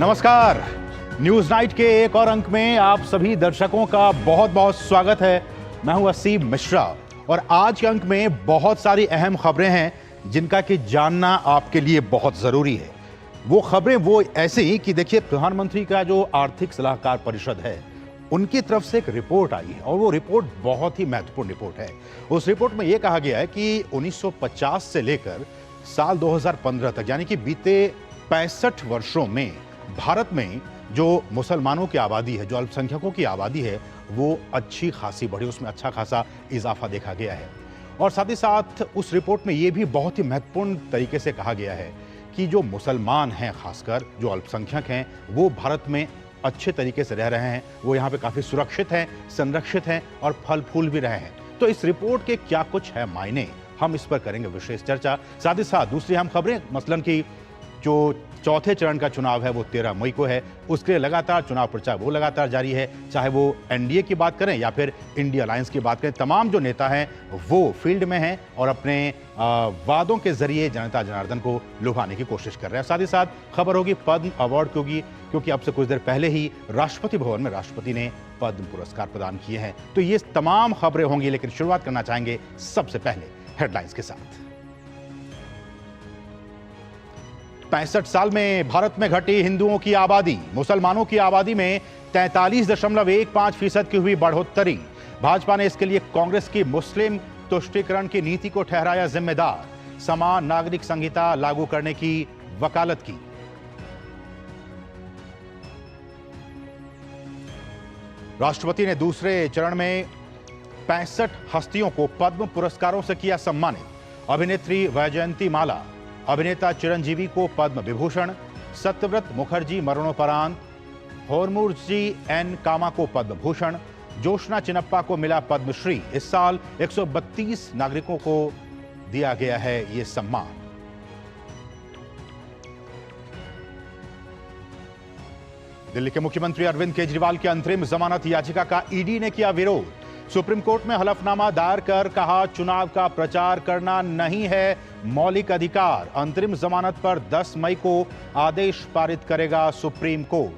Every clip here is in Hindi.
नमस्कार। न्यूज नाइट के एक और अंक में आप सभी दर्शकों का बहुत बहुत स्वागत है। मैं हूं असीम मिश्रा और आज के अंक में बहुत सारी अहम खबरें हैं जिनका कि जानना आपके लिए बहुत जरूरी है। वो खबरें वो ऐसी कि देखिए, प्रधानमंत्री का जो आर्थिक सलाहकार परिषद है उनकी तरफ से एक रिपोर्ट आई है और वो रिपोर्ट बहुत ही महत्वपूर्ण रिपोर्ट है। उस रिपोर्ट में यह कहा गया है कि 1950 से लेकर साल 2015 तक, यानी कि बीते 65 वर्षों में भारत में जो मुसलमानों की आबादी है, जो अल्पसंख्यकों की आबादी है, वो अच्छी खासी बढ़ी, उसमें अच्छा खासा इजाफा देखा गया है। और साथ ही साथ उस रिपोर्ट में यह भी बहुत ही महत्वपूर्ण तरीके से कहा गया है कि जो मुसलमान हैं, खासकर जो अल्पसंख्यक हैं, वो भारत में अच्छे तरीके से रह रहे हैं, वो यहाँ पे काफी सुरक्षित हैं, संरक्षित हैं और फल फूल भी रहे हैं। तो इस रिपोर्ट के क्या कुछ है मायने, हम इस पर करेंगे विशेष चर्चा। साथ ही साथ दूसरी अहम खबरें, मसलन की जो चौथे चरण का चुनाव है वो 13 मई को है, उसके लिए लगातार चुनाव प्रचार वो लगातार जारी है। चाहे वो एनडीए की बात करें या फिर इंडिया अलायंस की बात करें, तमाम जो नेता हैं वो फील्ड में हैं और अपने वादों के जरिए जनता जनार्दन को लुभाने की कोशिश कर रहे हैं। साथ ही साथ खबर होगी पद्म अवार्ड क्योंकि अब से कुछ देर पहले ही राष्ट्रपति भवन में राष्ट्रपति ने पद्म पुरस्कार प्रदान किए हैं। तो ये तमाम खबरें होंगी, लेकिन शुरुआत करना चाहेंगे सबसे पहले हेडलाइंस के साथ। 65 साल में भारत में घटी हिंदुओं की आबादी, मुसलमानों की आबादी में 43.15% की हुई बढ़ोतरी। भाजपा ने इसके लिए कांग्रेस की मुस्लिम तुष्टीकरण की नीति को ठहराया जिम्मेदार। समान नागरिक संहिता लागू करने की वकालत की। राष्ट्रपति ने दूसरे चरण में 65 हस्तियों को पद्म पुरस्कारों से किया सम्मानित। अभिनेत्री वैजयंती माला, अभिनेता चिरंजीवी को पद्म विभूषण, सत्यव्रत मुखर्जी मरणोपरांत, होरमुरजी एन कामा को पद्म भूषण, जोशना चिनप्पा को मिला पद्मश्री। इस साल 132 नागरिकों को दिया गया है यह सम्मान। दिल्ली के मुख्यमंत्री अरविंद केजरीवाल की अंतरिम जमानत याचिका का ईडी ने किया विरोध। सुप्रीम कोर्ट में हलफनामा दायर कर कहा, चुनाव का प्रचार करना नहीं है मौलिक अधिकार। अंतरिम जमानत पर 10 मई को आदेश पारित करेगा सुप्रीम कोर्ट।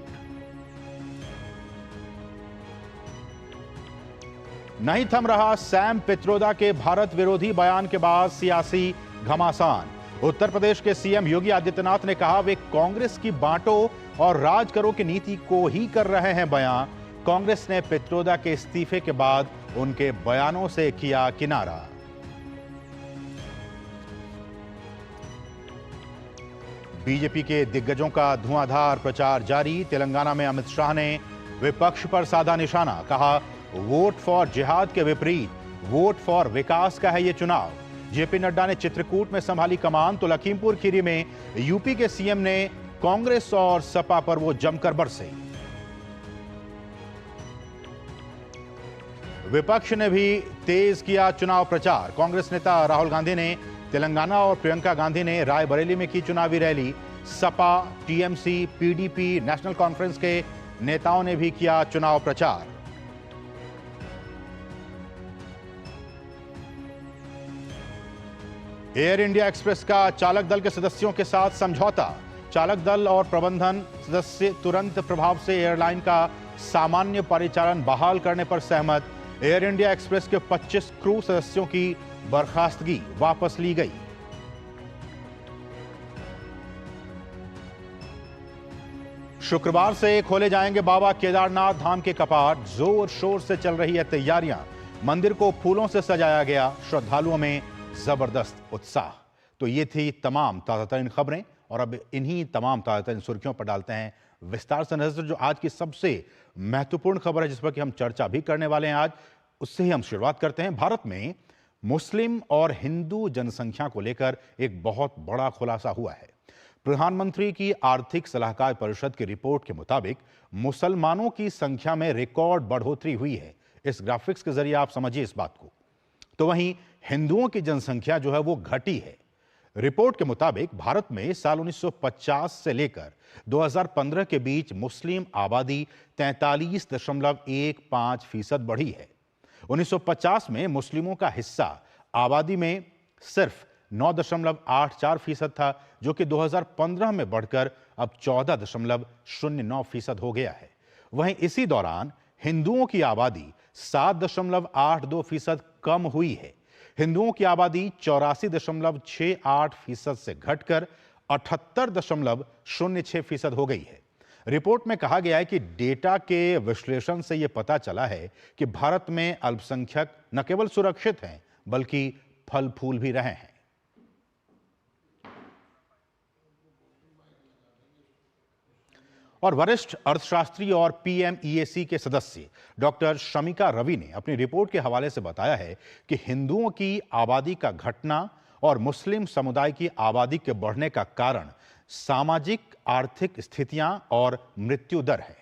नहीं थम रहा सैम पित्रोदा के भारत विरोधी बयान के बाद सियासी घमासान। उत्तर प्रदेश के सीएम योगी आदित्यनाथ ने कहा, वे कांग्रेस की बांटो और राज करो की नीति को ही कर रहे हैं बयां। कांग्रेस ने पित्रोदा के इस्तीफे के बाद उनके बयानों से किया किनारा। बीजेपी के दिग्गजों का धुआंधार प्रचार जारी। तेलंगाना में अमित शाह ने विपक्ष पर साधा निशाना, कहा, वोट फॉर जिहाद के विपरीत वोट फॉर विकास का है यह चुनाव। जेपी नड्डा ने चित्रकूट में संभाली कमान तो लखीमपुर खीरी में यूपी के सीएम ने कांग्रेस और सपा पर वो जमकर बरसे। विपक्ष ने भी तेज किया चुनाव प्रचार। कांग्रेस नेता राहुल गांधी ने तेलंगाना और प्रियंका गांधी ने रायबरेली में की चुनावी rally. Sapa, TMC, PDP, national conference के नेताओं ने भी किया चुनाव प्रचार। एयर इंडिया एक्सप्रेस का चालक दल के सदस्यों के साथ समझौता। चालक दल और प्रबंधन सदस्य तुरंत प्रभाव से एयरलाइन का सामान्य परिचालन बहाल करने पर सहमत। एयर इंडिया एक्सप्रेस के 25 क्रू सदस्यों की बर्खास्तगी वापस ली गई। शुक्रवार से खोले जाएंगे बाबा केदारनाथ धाम के कपाट। जोर शोर से चल रही है तैयारियां। मंदिर को फूलों से सजाया गया। श्रद्धालुओं में जबरदस्त उत्साह। तो ये थी तमाम ताजातरीन खबरें और अब इन्हीं तमाम ताजातरीन सुर्खियों पर डालते हैं विस्तार से नजर। जो आज की सबसे महत्वपूर्ण खबर है जिस पर कि हम चर्चा भी करने वाले हैं आज, उससे ही हम शुरुआत करते हैं। भारत में मुस्लिम और हिंदू जनसंख्या को लेकर एक बहुत बड़ा खुलासा हुआ है। प्रधानमंत्री की आर्थिक सलाहकार परिषद की रिपोर्ट के मुताबिक मुसलमानों की संख्या में रिकॉर्ड बढ़ोतरी हुई है। इस ग्राफिक्स के जरिए आप समझिए इस बात को। तो वहीं हिंदुओं की जनसंख्या जो है वो घटी है। रिपोर्ट के मुताबिक भारत में साल 1950 से लेकर 2015 के बीच मुस्लिम आबादी 43.15% बढ़ी है। 1950 में मुस्लिमों का हिस्सा आबादी में सिर्फ 9.84% था, जो कि 2015 में बढ़कर अब 14.09% हो गया है। वहीं इसी दौरान हिंदुओं की आबादी 7.82% कम हुई है। हिंदुओं की आबादी 84.68% से घटकर 78.06% हो गई है। रिपोर्ट में कहा गया है कि डेटा के विश्लेषण से यह पता चला है कि भारत में अल्पसंख्यक न केवल सुरक्षित हैं, बल्कि फल फूल भी रहे हैं। और वरिष्ठ अर्थशास्त्री और पीएमईएसी के सदस्य डॉक्टर शमिका रवि ने अपनी रिपोर्ट के हवाले से बताया है कि हिंदुओं की आबादी का घटना और मुस्लिम समुदाय की आबादी के बढ़ने का कारण सामाजिक आर्थिक स्थितियां और मृत्यु दर है।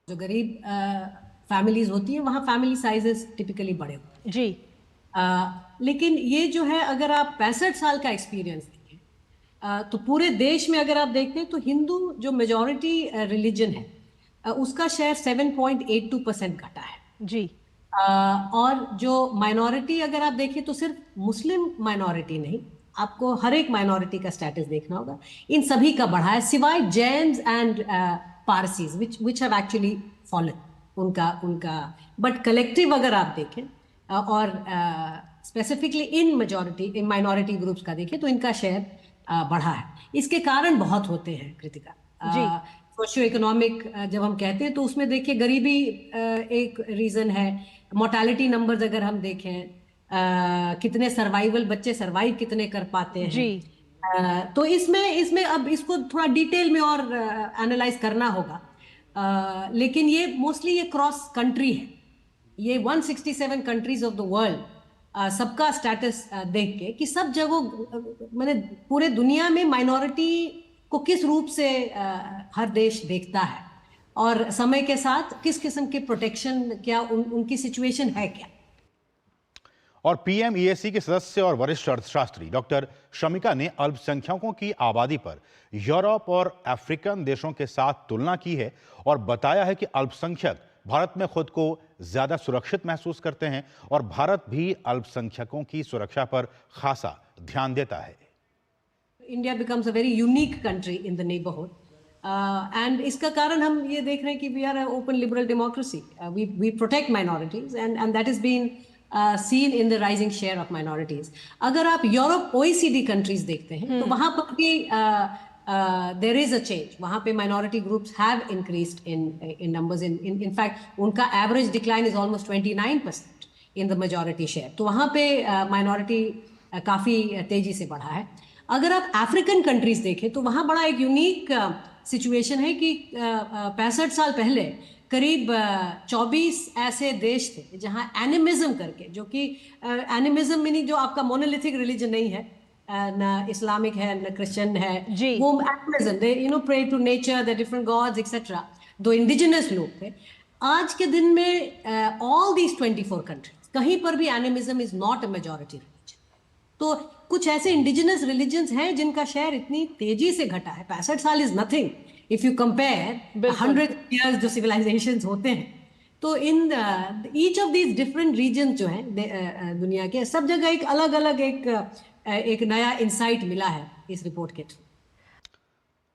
जो गरीब फैमिलीज होती है वहां फैमिली साइजेस टिपिकली बड़े होते हैं जी। लेकिन ये जो है, अगर आप 65 साल का एक्सपीरियंस देखें तो पूरे देश में अगर आप देखें तो हिंदू जो मेजॉरिटी रिलीजन है उसका शेयर 7.82% घटा है जी। और जो माइनॉरिटी अगर आप देखें तो सिर्फ मुस्लिम माइनॉरिटी नहीं, आपको हर एक माइनॉरिटी का स्टेटस देखना होगा, इन सभी का बढ़ा है सिवाय Jains and Parsis which have actually fallen उनका बट कलेक्टिव अगर आप देखें और स्पेसिफिकली इन माइनॉरिटी ग्रुप्स का देखें तो इनका शेयर बढ़ा है। इसके कारण बहुत होते हैं कृतिका। सोशियो इकोनॉमिक जब हम कहते हैं तो उसमें देखिए गरीबी एक रीजन है, मोर्टेलिटी नंबर्स अगर हम देखें कितने सर्वाइवल बच्चे सर्वाइव कितने कर पाते हैं जी। तो इसमें अब इसको थोड़ा डिटेल में और एनालाइज करना होगा। लेकिन ये मोस्टली ये क्रॉस कंट्री है, ये 167 कंट्रीज ऑफ द वर्ल्ड सबका स्टेटस देख के कि सब जगह मैंने पूरे दुनिया में माइनॉरिटी को किस रूप से हर देश देखता है और समय के साथ किस किस्म के प्रोटेक्शन क्या उनकी सिचुएशन है क्या। और पीएमईएसी के सदस्य और वरिष्ठ अर्थशास्त्री डॉक्टर शमिका ने अल्पसंख्यकों की आबादी पर यूरोप और अफ्रीकन देशों के साथ तुलना की है और बताया है कि अल्पसंख्यक भारत में खुद को ज्यादा सुरक्षित महसूस करते हैं और भारत भी अल्पसंख्यकों की सुरक्षा पर खासा ध्यान देता है। India becomes a very unique country in the neighbourhood and इसका कारण हम ये देख रहे हैं कि we are a open liberal democracy, we protect minorities and that is been seen in the rising share of minorities. अगर आप यूरोप OECD कंट्रीज देखते हैं तो वहां पर भी there is a change. वहां पे minority groups have increased in numbers. In fact, उनका average decline is almost 29% in the majority share. तो वहां पे minority काफी तेजी से बढ़ा है। अगर आप अफ्रीकन कंट्रीज देखें तो वहां बड़ा एक यूनिक सिचुएशन है कि 65 साल पहले करीब 24 ऐसे देश थे जहां एनिमिज्म करके, जो कि एनिमिज्म मीनिंग जो आपका मोनोलिथिक रिलीजन नहीं है, न इस्लामिक है न क्रिश्चियन है जी। वो animism, they pray to nature, the different gods etcetera, दो इंडिजिनस लोग थे। आज के दिन में ऑल दीज 24 कंट्रीज कहीं पर भी animism is not a majority religion. तो कुछ ऐसे इंडिजिनस रिलीजन्स हैं जिनका शेयर इतनी तेजी से घटा है। 65 साल is nothing if you compare 100 years जो सिविलाइजेशंस होते हैं। तो in each of these different region जो हैं दुनिया के, सब जगह एक अलग अलग एक नया इंसाइट मिला है इस रिपोर्ट के थ्रू।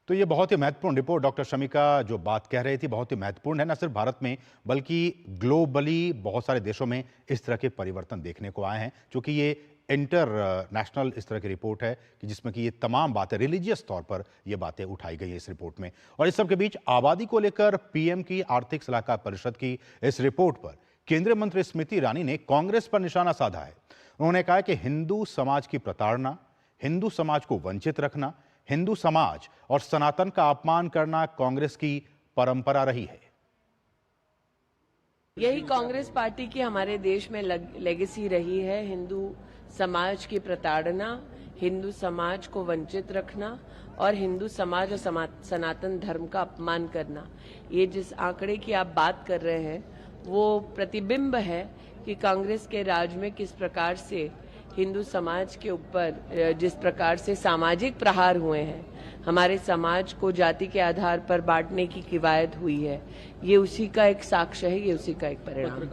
तो ये बहुत ही महत्वपूर्ण रिपोर्ट डॉक्टर शमिका जो बात कह रही थी बहुत ही महत्वपूर्ण है, न सिर्फ भारत में बल्कि ग्लोबली बहुत सारे देशों में इस तरह के परिवर्तन देखने को आए हैं, क्योंकि ये इंटरनेशनल इस तरह की रिपोर्ट है कि जिसमें कि ये तमाम बातें रिलीजियस तौर पर ये बातें उठाई गई हैं इस रिपोर्ट में। और इस सब के बीच आबादी को लेकर पीएम की आर्थिक सलाहकार परिषद की इस रिपोर्ट पर केंद्रीय मंत्री स्मृति ईरानी ने कांग्रेस पर निशाना साधा है। उन्होंने कहा कि हिंदू समाज की प्रताड़ना, हिंदू समाज को वंचित रखना, हिंदू समाज और सनातन का अपमान करना कांग्रेस की परंपरा रही है। यही कांग्रेस पार्टी की हमारे देश में लेगेसी रही है, हिंदू समाज की प्रताड़ना, हिंदू समाज को वंचित रखना और हिंदू समाज और सनातन धर्म का अपमान करना। ये जिस आंकड़े की आप बात कर रहे हैं वो प्रतिबिंब है कि कांग्रेस के राज में किस प्रकार से हिंदू समाज के ऊपर जिस प्रकार से सामाजिक प्रहार हुए हैं, हमारे समाज को जाति के आधार पर बांटने की किवायत हुई है, ये उसी का एक साक्ष्य है, ये उसी का एक परिणाम है।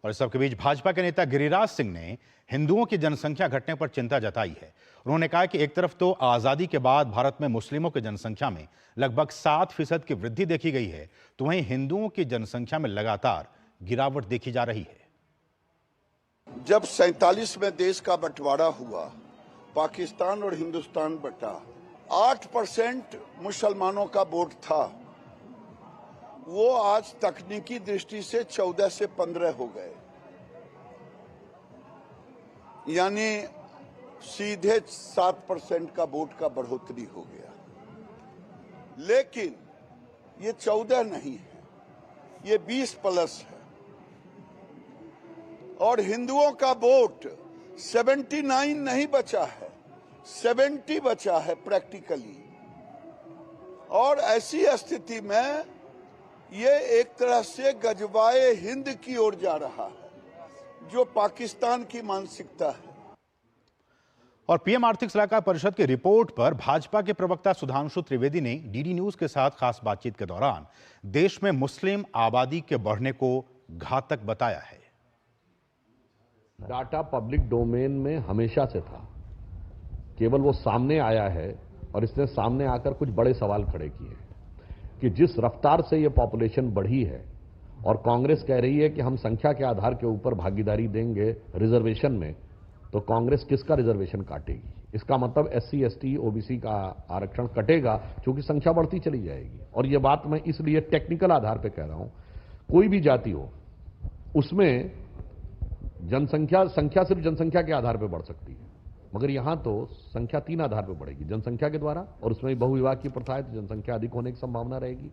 और इस सबके बीच भाजपा के नेता गिरिराज सिंह ने हिंदुओं की जनसंख्या घटने पर चिंता जताई है। उन्होंने कहा कि एक तरफ तो आजादी के बाद भारत में मुस्लिमों की जनसंख्या में लगभग 7% की वृद्धि देखी गई है, तो वहीं हिंदुओं की जनसंख्या में लगातार गिरावट देखी जा रही है। जब 47 में देश का बंटवारा हुआ, पाकिस्तान और हिंदुस्तान बटा, 8% मुसलमानों का वोट था, वो आज तकनीकी दृष्टि से 14 से 15 हो गए, यानी सीधे 7% का वोट का बढ़ोतरी हो गया। लेकिन ये 14 नहीं है, ये 20+ है और हिंदुओं का वोट 79 नहीं बचा है, 70 बचा है प्रैक्टिकली। और ऐसी स्थिति में ये एक तरह से गजवाए हिंद की ओर जा रहा है, जो पाकिस्तान की मानसिकता है। और पीएम आर्थिक सलाहकार परिषद की रिपोर्ट पर भाजपा के प्रवक्ता सुधांशु त्रिवेदी ने डीडी न्यूज के साथ खास बातचीत के दौरान देश में मुस्लिम आबादी के बढ़ने को घातक बताया है। डाटा पब्लिक डोमेन में हमेशा से था, केवल वो सामने आया है और इसने सामने आकर कुछ बड़े सवाल खड़े किए हैं कि जिस रफ्तार से ये पॉपुलेशन बढ़ी है और कांग्रेस कह रही है कि हम संख्या के आधार के ऊपर भागीदारी देंगे रिजर्वेशन में, तो कांग्रेस किसका रिजर्वेशन काटेगी? इसका मतलब SC ST OBC का आरक्षण कटेगा, क्योंकि संख्या बढ़ती चली जाएगी। और ये बात मैं इसलिए टेक्निकल आधार पर कह रहा हूं, कोई भी जाति हो उसमें संख्या सिर्फ जनसंख्या के आधार पर बढ़ सकती है, मगर यहां तो संख्या 3 आधार पर बढ़ेगी, जनसंख्या के द्वारा, और उसमें भी बहुविवाह की प्रथा है तो जनसंख्या अधिक होने की संभावना रहेगी।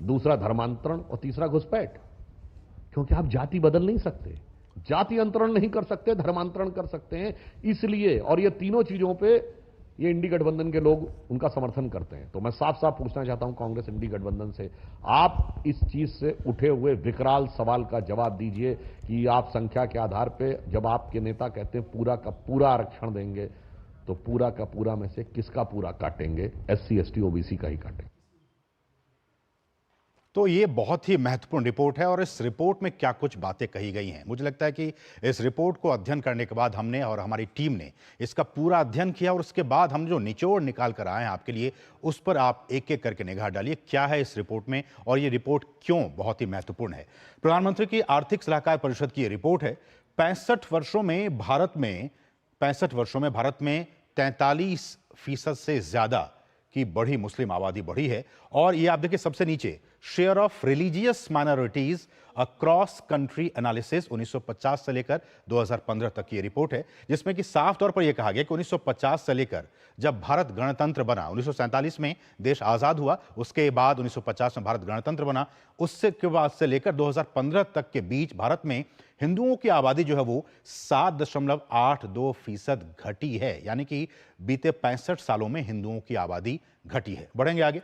दूसरा धर्मांतरण और तीसरा घुसपैठ, क्योंकि आप जाति बदल नहीं सकते, जाति अंतरण नहीं कर सकते, धर्मांतरण कर सकते हैं। इसलिए और ये तीनों चीजों पे ये इंडी गठबंधन के लोग उनका समर्थन करते हैं। तो मैं साफ साफ पूछना चाहता हूं कांग्रेस इंडी गठबंधन से, आप इस चीज से उठे हुए विकराल सवाल का जवाब दीजिए कि आप संख्या के आधार पे जब आपके नेता कहते हैं पूरा का पूरा आरक्षण देंगे, तो पूरा का पूरा में से किसका पूरा काटेंगे? SC ST OBC का ही काटेंगे। तो ये बहुत ही महत्वपूर्ण रिपोर्ट है और इस रिपोर्ट में क्या कुछ बातें कही गई हैं, मुझे लगता है कि इस रिपोर्ट को अध्ययन करने के बाद हमने और हमारी टीम ने इसका पूरा अध्ययन किया और उसके बाद हम जो निचोड़ निकाल कर आए हैं आपके लिए, उस पर आप एक एक करके निगाह डालिए क्या है इस रिपोर्ट में और ये रिपोर्ट क्यों बहुत ही महत्वपूर्ण है। प्रधानमंत्री की आर्थिक सलाहकार परिषद की ये रिपोर्ट है। 65 वर्षों में भारत में 43% से ज्यादा की बढ़ी मुस्लिम आबादी बढ़ी है। और ये आप देखिए सबसे नीचे share of religious minorities across country analysis 1950 से लेकर 2015 तक की रिपोर्ट है, जिसमें कि साफ तौर पर यह कहा गया कि 1950 से लेकर जब भारत गणतंत्र बना, 1947 में देश आजाद हुआ, उसके बाद 1950 में भारत गणतंत्र बना, उससे के बाद से लेकर 2015 तक के बीच भारत में हिंदुओं की आबादी जो है वो 7.82% घटी है, यानी कि बीते 65 सालों में हिंदुओं की आबादी घटी है। बढ़ेंगे आगे।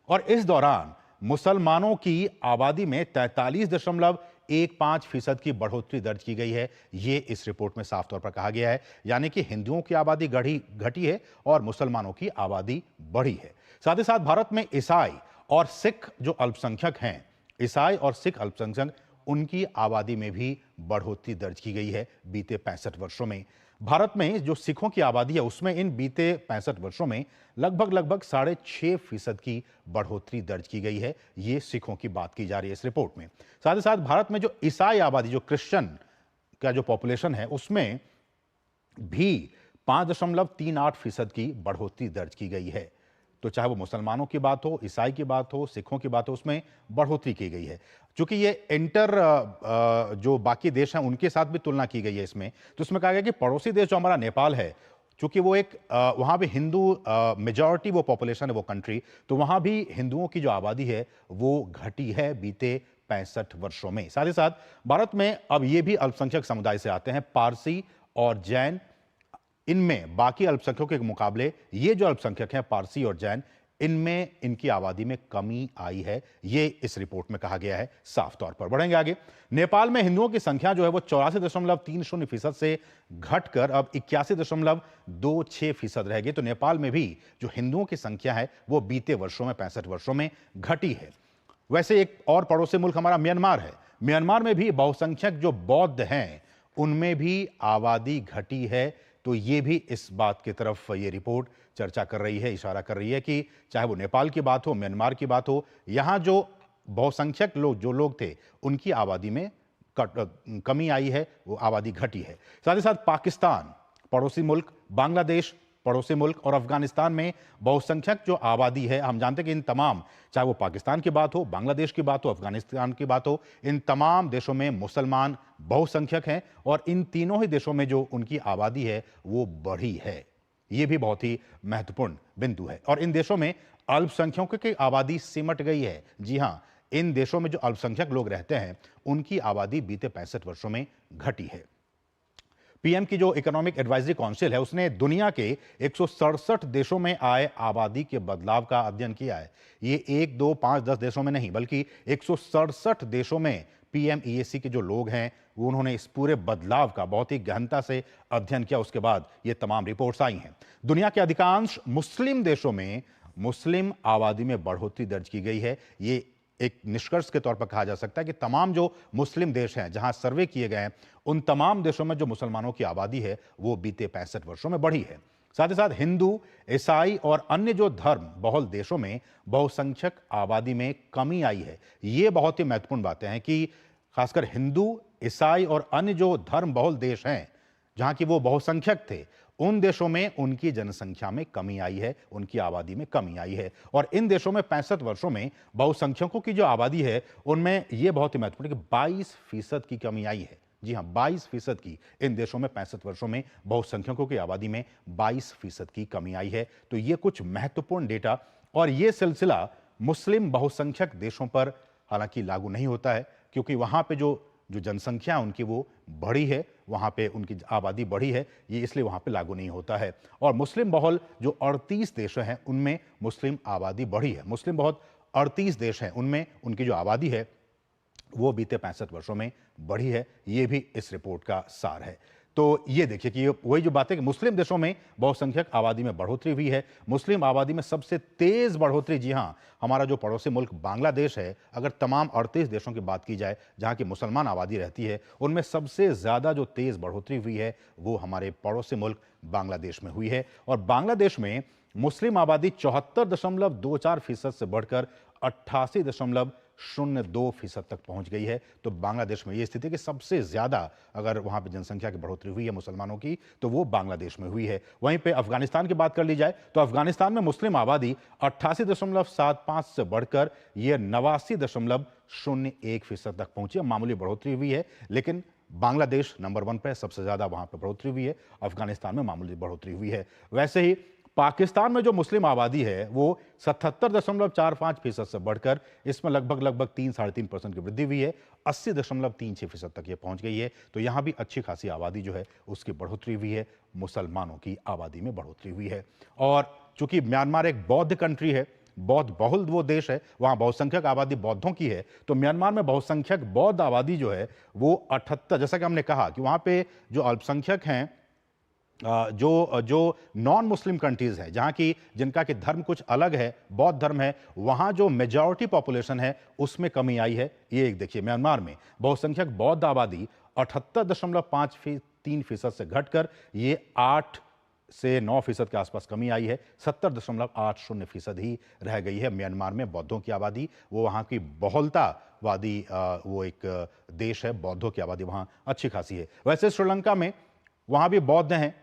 और इस दौरान मुसलमानों की आबादी में 43.15% की बढ़ोतरी दर्ज की गई है, ये इस रिपोर्ट में साफ तौर पर कहा गया है, यानी कि हिंदुओं की आबादी घटी है और मुसलमानों की आबादी बढ़ी है। साथ ही साथ भारत में ईसाई और सिख जो अल्पसंख्यक हैं, ईसाई और सिख अल्पसंख्यक, उनकी आबादी में भी बढ़ोतरी दर्ज की गई है बीते 65 वर्षों में। भारत में जो सिखों की आबादी है उसमें इन बीते 65 वर्षों में लगभग 6.5% की बढ़ोतरी दर्ज की गई है। ये सिखों की बात की जा रही है इस रिपोर्ट में। साथ ही साथ भारत में जो ईसाई आबादी, जो क्रिश्चियन का जो पॉपुलेशन है, उसमें भी 5.38% की बढ़ोतरी दर्ज की गई है। तो चाहे वो मुसलमानों की बात हो, ईसाई की बात हो, सिखों की बात हो, उसमें बढ़ोतरी की गई है। चूंकि ये जो बाकी देश हैं उनके साथ भी तुलना की गई है इसमें, तो इसमें कहा गया कि पड़ोसी देश जो हमारा नेपाल है, चूंकि वो एक वहां भी हिंदू मेजॉरिटी वो पॉपुलेशन है, वो कंट्री, तो वहां भी हिंदुओं की जो आबादी है वो घटी है बीते 65 वर्षों में। साथ ही साथ भारत में अब ये भी अल्पसंख्यक समुदाय से आते हैं, पारसी और जैन। इनमें बाकी अल्पसंख्यकों के मुकाबले ये जो अल्पसंख्यक हैं, पारसी और जैन, इनमें इनकी आबादी में कमी आई है, ये इस रिपोर्ट में कहा गया है साफ तौर पर। बढ़ेंगे आगे। नेपाल में हिंदुओं की संख्या जो है वो 84.30% से घटकर अब 81.26% रह गई। तो नेपाल में भी जो हिंदुओं की संख्या है वो बीते वर्षों में 65 वर्षों में घटी है। वैसे एक और पड़ोसी मुल्क हमारा म्यांमार है। म्यांमार में भी बहुसंख्यक जो बौद्ध हैं उनमें भी आबादी घटी है। तो ये भी इस बात की तरफ ये रिपोर्ट चर्चा कर रही है, इशारा कर रही है कि चाहे वो नेपाल की बात हो, म्यांमार की बात हो, यहां जो बहुसंख्यक लोग थे उनकी आबादी में कमी आई है, वो आबादी घटी है। साथ ही साथ पाकिस्तान पड़ोसी मुल्क, बांग्लादेश पड़ोसी मुल्क और अफगानिस्तान में बहुसंख्यक जो आबादी है, हम जानते हैं कि इन तमाम, चाहे वो पाकिस्तान की बात हो, बांग्लादेश की बात हो, अफगानिस्तान की बात हो, इन तमाम देशों में मुसलमान बहुसंख्यक हैं और इन तीनों ही देशों में जो उनकी आबादी है वो बढ़ी है। ये भी बहुत ही महत्वपूर्ण बिंदु है। और इन देशों में अल्पसंख्यकों की आबादी सिमट गई है। जी हां, इन देशों में जो अल्पसंख्यक लोग रहते हैं उनकी आबादी बीते 65 वर्षों में घटी है। पीएम की जो इकोनॉमिक एडवाइजरी काउंसिल है उसने दुनिया के 167 देशों में आए आबादी के बदलाव का अध्ययन किया है। ये 1, 2, 5, 10 देशों में नहीं बल्कि 167 देशों में पीएमईएसी के जो लोग हैं उन्होंने इस पूरे बदलाव का बहुत ही गहनता से अध्ययन किया। उसके बाद ये तमाम रिपोर्ट्स आई हैं। दुनिया के अधिकांश मुस्लिम देशों में मुस्लिम आबादी में बढ़ोतरी दर्ज की गई है। ये एक निष्कर्ष के तौर पर कहा जा सकता है कि तमाम जो मुस्लिम देश हैं जहां सर्वे किए गए हैं उन तमाम देशों में जो मुसलमानों की आबादी है वो बीते 65 वर्षों में बढ़ी है। साथ ही साथ हिंदू, ईसाई और अन्य जो धर्म बहुल देशों में बहुसंख्यक आबादी में कमी आई है। ये बहुत ही महत्वपूर्ण बातें हैं कि खासकर हिंदू, ईसाई और अन्य जो धर्म बहुल देश हैं जहां की वो बहुसंख्यक थे उन देशों में उनकी जनसंख्या में कमी आई है, उनकी आबादी में कमी आई है। और इन देशों में 65 वर्षों में बहुसंख्यकों की जो आबादी है उनमें यह बहुत ही महत्वपूर्ण है कि 22% की कमी आई है। जी हां, 22% की इन देशों में 65 वर्षों में बहुसंख्यकों की आबादी में 22% की कमी आई है। तो ये कुछ महत्वपूर्ण डेटा और ये सिलसिला मुस्लिम बहुसंख्यक देशों पर हालांकि लागू नहीं होता है क्योंकि वहां पे जो जनसंख्या उनकी वो बढ़ी है, वहां पे उनकी आबादी बढ़ी है, ये इसलिए वहां पे लागू नहीं होता है। और मुस्लिम बहुल जो 38 देश हैं उनमें मुस्लिम आबादी बढ़ी है। मुस्लिम बहुल 38 देश हैं उनमें उनकी जो आबादी है वो बीते 65 वर्षों में बढ़ी है। ये भी इस रिपोर्ट का सार है। तो ये देखिए कि वही जो बात है कि मुस्लिम देशों में बहुसंख्यक आबादी में बढ़ोतरी हुई है। मुस्लिम आबादी में सबसे तेज बढ़ोतरी, जी हां, हमारा जो पड़ोसी मुल्क बांग्लादेश है, अगर तमाम 38 देशों की बात की जाए जहां की मुसलमान आबादी रहती है उनमें सबसे ज्यादा जो तेज बढ़ोतरी हुई है वो हमारे पड़ोसी मुल्क बांग्लादेश में हुई है। और बांग्लादेश में मुस्लिम आबादी 74.24% से बढ़कर 88.02% तक पहुंच गई है। तो बांग्लादेश में यह स्थिति है कि सबसे ज्यादा अगर वहां पर जनसंख्या की बढ़ोतरी हुई है मुसलमानों की तो वो बांग्लादेश में हुई है। वहीं पे अफगानिस्तान की बात कर ली जाए तो अफगानिस्तान में मुस्लिम आबादी 88.75 से बढ़कर यह 89.01% तक पहुंची। मामूली बढ़ोतरी हुई है, लेकिन बांग्लादेश नंबर 1 पे सबसे ज्यादा वहां पर बढ़ोतरी हुई है। अफगानिस्तान में मामूली बढ़ोतरी हुई है। वैसे ही पाकिस्तान में जो मुस्लिम आबादी है वो 77.45% से बढ़कर इसमें लगभग 3-3.5% की वृद्धि हुई है। 80.36% तक ये पहुंच गई है। तो यहां भी अच्छी खासी आबादी जो है उसकी बढ़ोतरी हुई है। मुसलमानों की आबादी में बढ़ोतरी हुई है। और चूंकि म्यांमार एक बौद्ध कंट्री है, बौद्ध बहुल वो देश है, वहां बहुसंख्यक आबादी बौद्धों की है, तो म्यांमार में बहुसंख्यक बौद्ध आबादी जो है वो 78, जैसा कि हमने कहा कि वहां पे जो अल्पसंख्यक हैं, जो नॉन मुस्लिम कंट्रीज है जहां की जिनका कि धर्म कुछ अलग है, बौद्ध धर्म है, वहां जो मेजॉरिटी पॉपुलेशन है उसमें कमी आई है। ये एक देखिए, म्यांमार में बहुसंख्यक बौद्ध आबादी 78.53% से घटकर ये 8 से 9% के आसपास कमी आई है। 70.80% ही रह गई है म्यांमार में बौद्धों की आबादी। वो वहां की बहुलतावादी वो एक देश है, बौद्धों की आबादी वहां अच्छी खासी है। वैसे श्रीलंका में वहां भी बौद्ध हैं,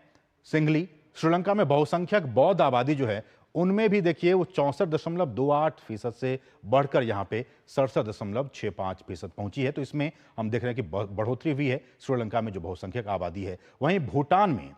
सिंघली। श्रीलंका में बहुसंख्यक बौद्ध आबादी जो है उनमें भी देखिए वो 64.28% से बढ़कर यहां पे 67.65% पहुंची है। तो इसमें हम देख रहे हैं कि बढ़ोतरी हुई है श्रीलंका में जो बहुसंख्यक आबादी है। वहीं भूटान में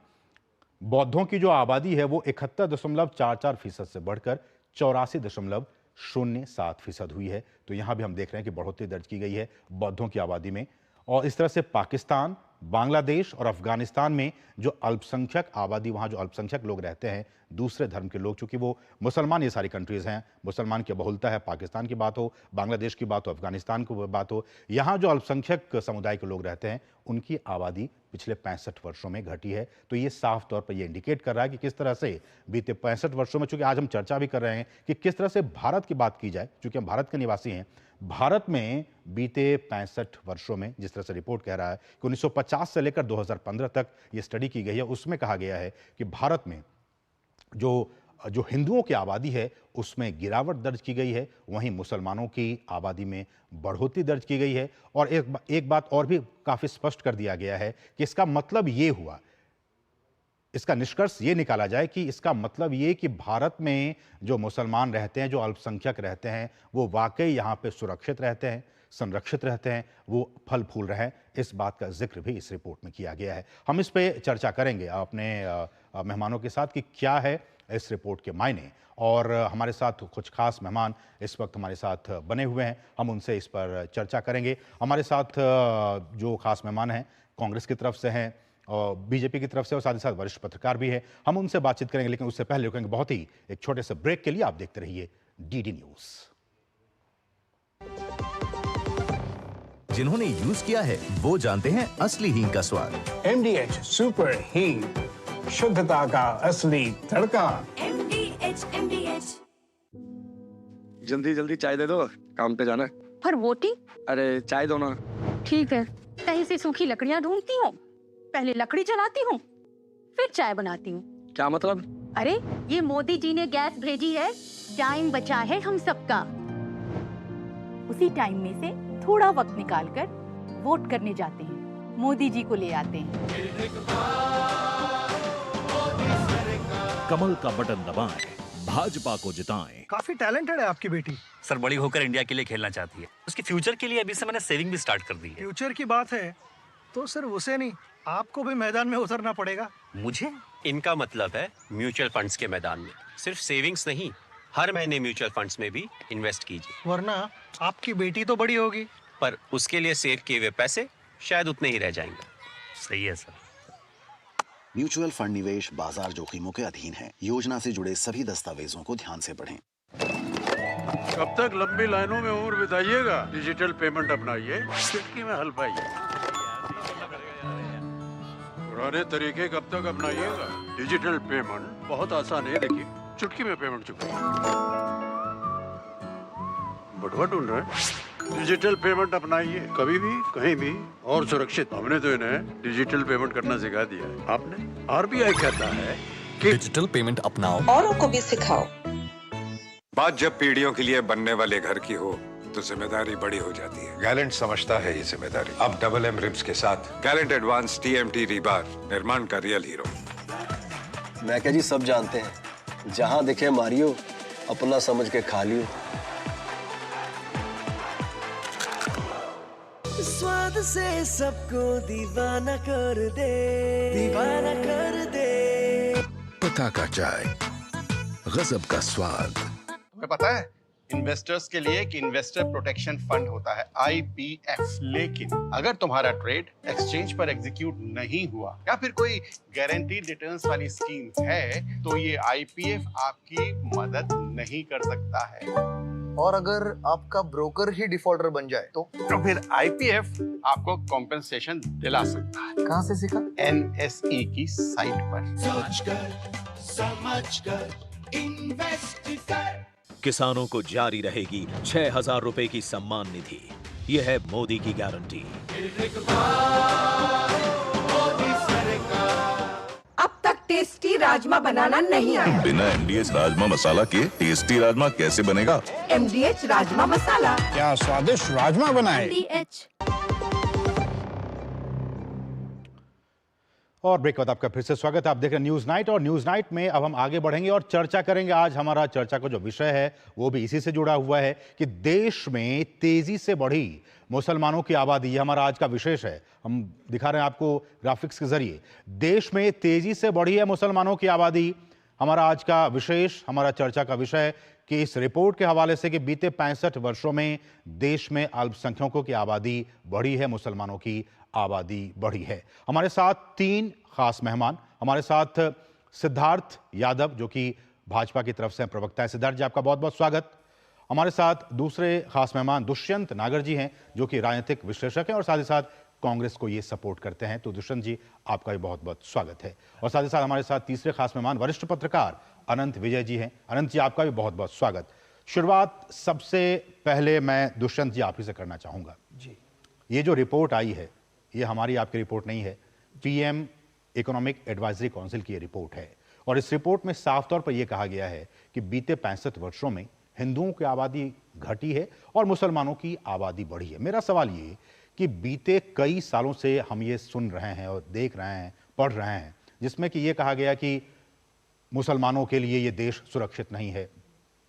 बौद्धों की जो आबादी है वो 71.44% से बढ़कर 84.07% हुई है। तो यहां भी हम देख रहे हैं कि बढ़ोतरी दर्ज की गई है बौद्धों की आबादी में। और इस तरह से पाकिस्तान, बांग्लादेश और अफगानिस्तान में जो अल्पसंख्यक आबादी, वहां जो अल्पसंख्यक लोग रहते हैं दूसरे धर्म के लोग, चूंकि वो मुसलमान, ये सारी कंट्रीज हैं, मुसलमान की बहुलता है। पाकिस्तान की बात हो, बांग्लादेश की बात हो, अफगानिस्तान की बात हो, यहां जो अल्पसंख्यक समुदाय के लोग रहते हैं उनकी आबादी पिछले 65 वर्षों में घटी है। तो ये साफ तौर पर ये इंडिकेट कर रहा है कि किस तरह से बीते 65 वर्षों में, चूंकि आज हम चर्चा भी कर रहे हैं कि किस तरह से भारत की बात की जाए, चूंकि हम भारत के निवासी हैं, भारत में बीते 65 वर्षों में, जिस तरह से रिपोर्ट कह रहा है कि 1950 से लेकर 2015 तक ये स्टडी की गई है, उसमें कहा गया है कि भारत में जो हिंदुओं की आबादी है उसमें गिरावट दर्ज की गई है, वहीं मुसलमानों की आबादी में बढ़ोतरी दर्ज की गई है। और एक बात और भी काफ़ी स्पष्ट कर दिया गया है कि इसका मतलब ये हुआ, इसका निष्कर्ष ये निकाला जाए कि इसका मतलब ये कि भारत में जो मुसलमान रहते हैं, जो अल्पसंख्यक रहते हैं, वो वाकई यहाँ पे सुरक्षित रहते हैं, संरक्षित रहते हैं, वो फल फूल रहे हैं। इस बात का जिक्र भी इस रिपोर्ट में किया गया है। हम इस पे चर्चा करेंगे अपने मेहमानों के साथ कि क्या है इस रिपोर्ट के मायने, और हमारे साथ कुछ खास मेहमान इस वक्त हमारे साथ बने हुए हैं, हम उनसे इस पर चर्चा करेंगे। हमारे साथ जो खास मेहमान हैं कांग्रेस की तरफ से हैं और बीजेपी की तरफ से, और साथ ही साथ वरिष्ठ पत्रकार भी हैं, हम उनसे बातचीत करेंगे। लेकिन उससे पहले रुकेंगे बहुत ही एक छोटे से ब्रेक के लिए। आप देखते रहिए डीडी न्यूज। जिन्होंने यूज किया है वो जानते हैं असली हींग का स्वाद। MDH सुपर हींग, शुद्धता का असली तड़का। MDH जल्दी जल्दी चाय दे दो, काम पे जाना है। पर वोटिंग? अरे चाय दो ना। ठीक है, कहीं से सूखी लकड़ियाँ ढूंढती हूँ, पहले लकड़ी जलाती हूँ, फिर चाय बनाती हूँ। क्या मतलब? अरे ये मोदी जी ने गैस भेजी है, टाइम बचा है हम सबका। उसी टाइम में से थोड़ा वक्त निकालकर वोट करने जाते हैं, मोदी जी को ले आते हैं। कमल का बटन दबाएं, भाजपा को जिताएं। काफी टैलेंटेड है आपकी बेटी। सर बड़ी होकर इंडिया के लिए खेलना चाहती है, उसके फ्यूचर के लिए अभी से मैंने सेविंग भी स्टार्ट कर दी है। फ्यूचर की बात है तो सिर्फ उसे नहीं, आपको भी मैदान में उतरना पड़ेगा। मुझे? इनका मतलब है म्यूचुअल फंड्स के मैदान में। सिर्फ सेविंग्स नहीं, हर महीने म्यूचुअल फंड्स में भी इन्वेस्ट कीजिए। वरना आपकी बेटी तो बड़ी होगी, पर उसके लिए सेव किए हुए पैसे शायद उतने ही रह जाएंगे। सही है सर। म्यूचुअल फंड निवेश बाजार जोखिमों के अधीन है। योजना से जुड़े सभी दस्तावेजों को ध्यान से पढ़ें। कब तक लंबी लाइनों में उम्र बिताइएगा? डिजिटल पेमेंट अपनाइए, चुटकी में हल पाइए। पुराने तरीके कब तक अपनाइएगा? डिजिटल पेमेंट बहुत आसान है, देखिए चुटकी में पेमेंट चुकाइए। बटुआ ढूंढ रहे हैं? डिजिटल पेमेंट अपनाइए, कभी भी कहीं भी और सुरक्षित। हमने तो इन्हें डिजिटल पेमेंट करना सिखा दिया है। आपने? RBI कहता है कि डिजिटल पेमेंट अपनाओ, औरों को भी सिखाओ। बात जब पीढ़ियों के लिए बनने वाले घर की हो तो जिम्मेदारी बड़ी हो जाती है। गैलेंट समझता है ये जिम्मेदारी। अब डबल M रिब्स के साथ गैलेंट एडवांस TMT रीबार, निर्माण का रियल हीरो। मैं क्या जी, सब जानते हैं, जहां दिखे मारियो, अपना समझ के खा लियो। स्वाद से सबको दीवाना कर दे, दीवाना कर दे। पता का चाय, गजब का स्वाद। तुम्हें पता है इन्वेस्टर्स के लिए एक इन्वेस्टर प्रोटेक्शन फंड होता है, IPF। लेकिन अगर तुम्हारा ट्रेड एक्सचेंज पर एग्जीक्यूट नहीं हुआ या फिर कोई गारंटीड रिटर्न्स वाली स्कीम है तो ये IPF आपकी मदद नहीं कर सकता है। और अगर आपका ब्रोकर ही डिफॉल्टर बन जाए तो फिर IPF आपको कॉम्पेंसेशन दिला सकता है। कहाँ से सीखा? NSE की साइट पर। सोचकर समझकर इन्वेस्ट कर। किसानों को जारी रहेगी 6,000 रुपए की सम्मान निधि। यह है मोदी की गारंटी। अब तक टेस्टी राजमा बनाना नहीं आया। बिना MDH राजमा मसाला के टेस्टी राजमा कैसे बनेगा? MDH राजमा मसाला। क्या स्वादिष्ट राजमा बनाए। MDH। और ब्रेक के बाद आपका फिर से स्वागत है। आप देख रहे हैं न्यूज नाइट, और न्यूज नाइट में अब हम आगे बढ़ेंगे और चर्चा करेंगे। आज हमारा चर्चा का जो विषय है वो भी इसी से जुड़ा हुआ है कि देश में तेजी से बढ़ी मुसलमानों की आबादी, ये हमारा आज का विशेष है। हम दिखा रहे हैं आपको ग्राफिक्स के जरिए। देश में तेजी से बढ़ी है मुसलमानों की आबादी, हमारा आज का विशेष, हमारा चर्चा का विषय कि इस रिपोर्ट के हवाले से कि बीते 65 वर्षों में देश में अल्पसंख्यकों की आबादी बढ़ी है, मुसलमानों की आबादी बढ़ी है। हमारे साथ 3 खास मेहमान, हमारे साथ सिद्धार्थ यादव जो कि भाजपा की तरफ से प्रवक्ता है। सिद्धार्थ जी, आपका बहुत बहुत स्वागत। हमारे साथ दूसरे खास मेहमान दुष्यंत नागर जी हैं जो कि राजनीतिक विश्लेषक हैं और साथ ही साथ कांग्रेस को ये सपोर्ट करते हैं। तो दुष्यंत जी, आपका भी बहुत बहुत स्वागत है। और साथ ही साथ हमारे साथ तीसरे खास मेहमान वरिष्ठ पत्रकार अनंत विजय जी हैं। अनंत जी, आपका भी बहुत बहुत स्वागत। शुरुआत सबसे पहले मैं दुष्यंत जी आप ही से करना चाहूंगा जी। ये जो रिपोर्ट आई है, ये हमारी आपकी रिपोर्ट नहीं है, पीएम इकोनॉमिक एडवाइजरी काउंसिल की ये रिपोर्ट है। और इस रिपोर्ट में साफ तौर पर यह कहा गया है कि बीते 65 वर्षों में हिंदुओं की आबादी घटी है और मुसलमानों की आबादी बढ़ी है। मेरा सवाल ये कि बीते कई सालों से हम ये सुन रहे हैं और देख रहे हैं, पढ़ रहे हैं, जिसमें कि ये कहा गया कि मुसलमानों के लिए ये देश सुरक्षित नहीं है,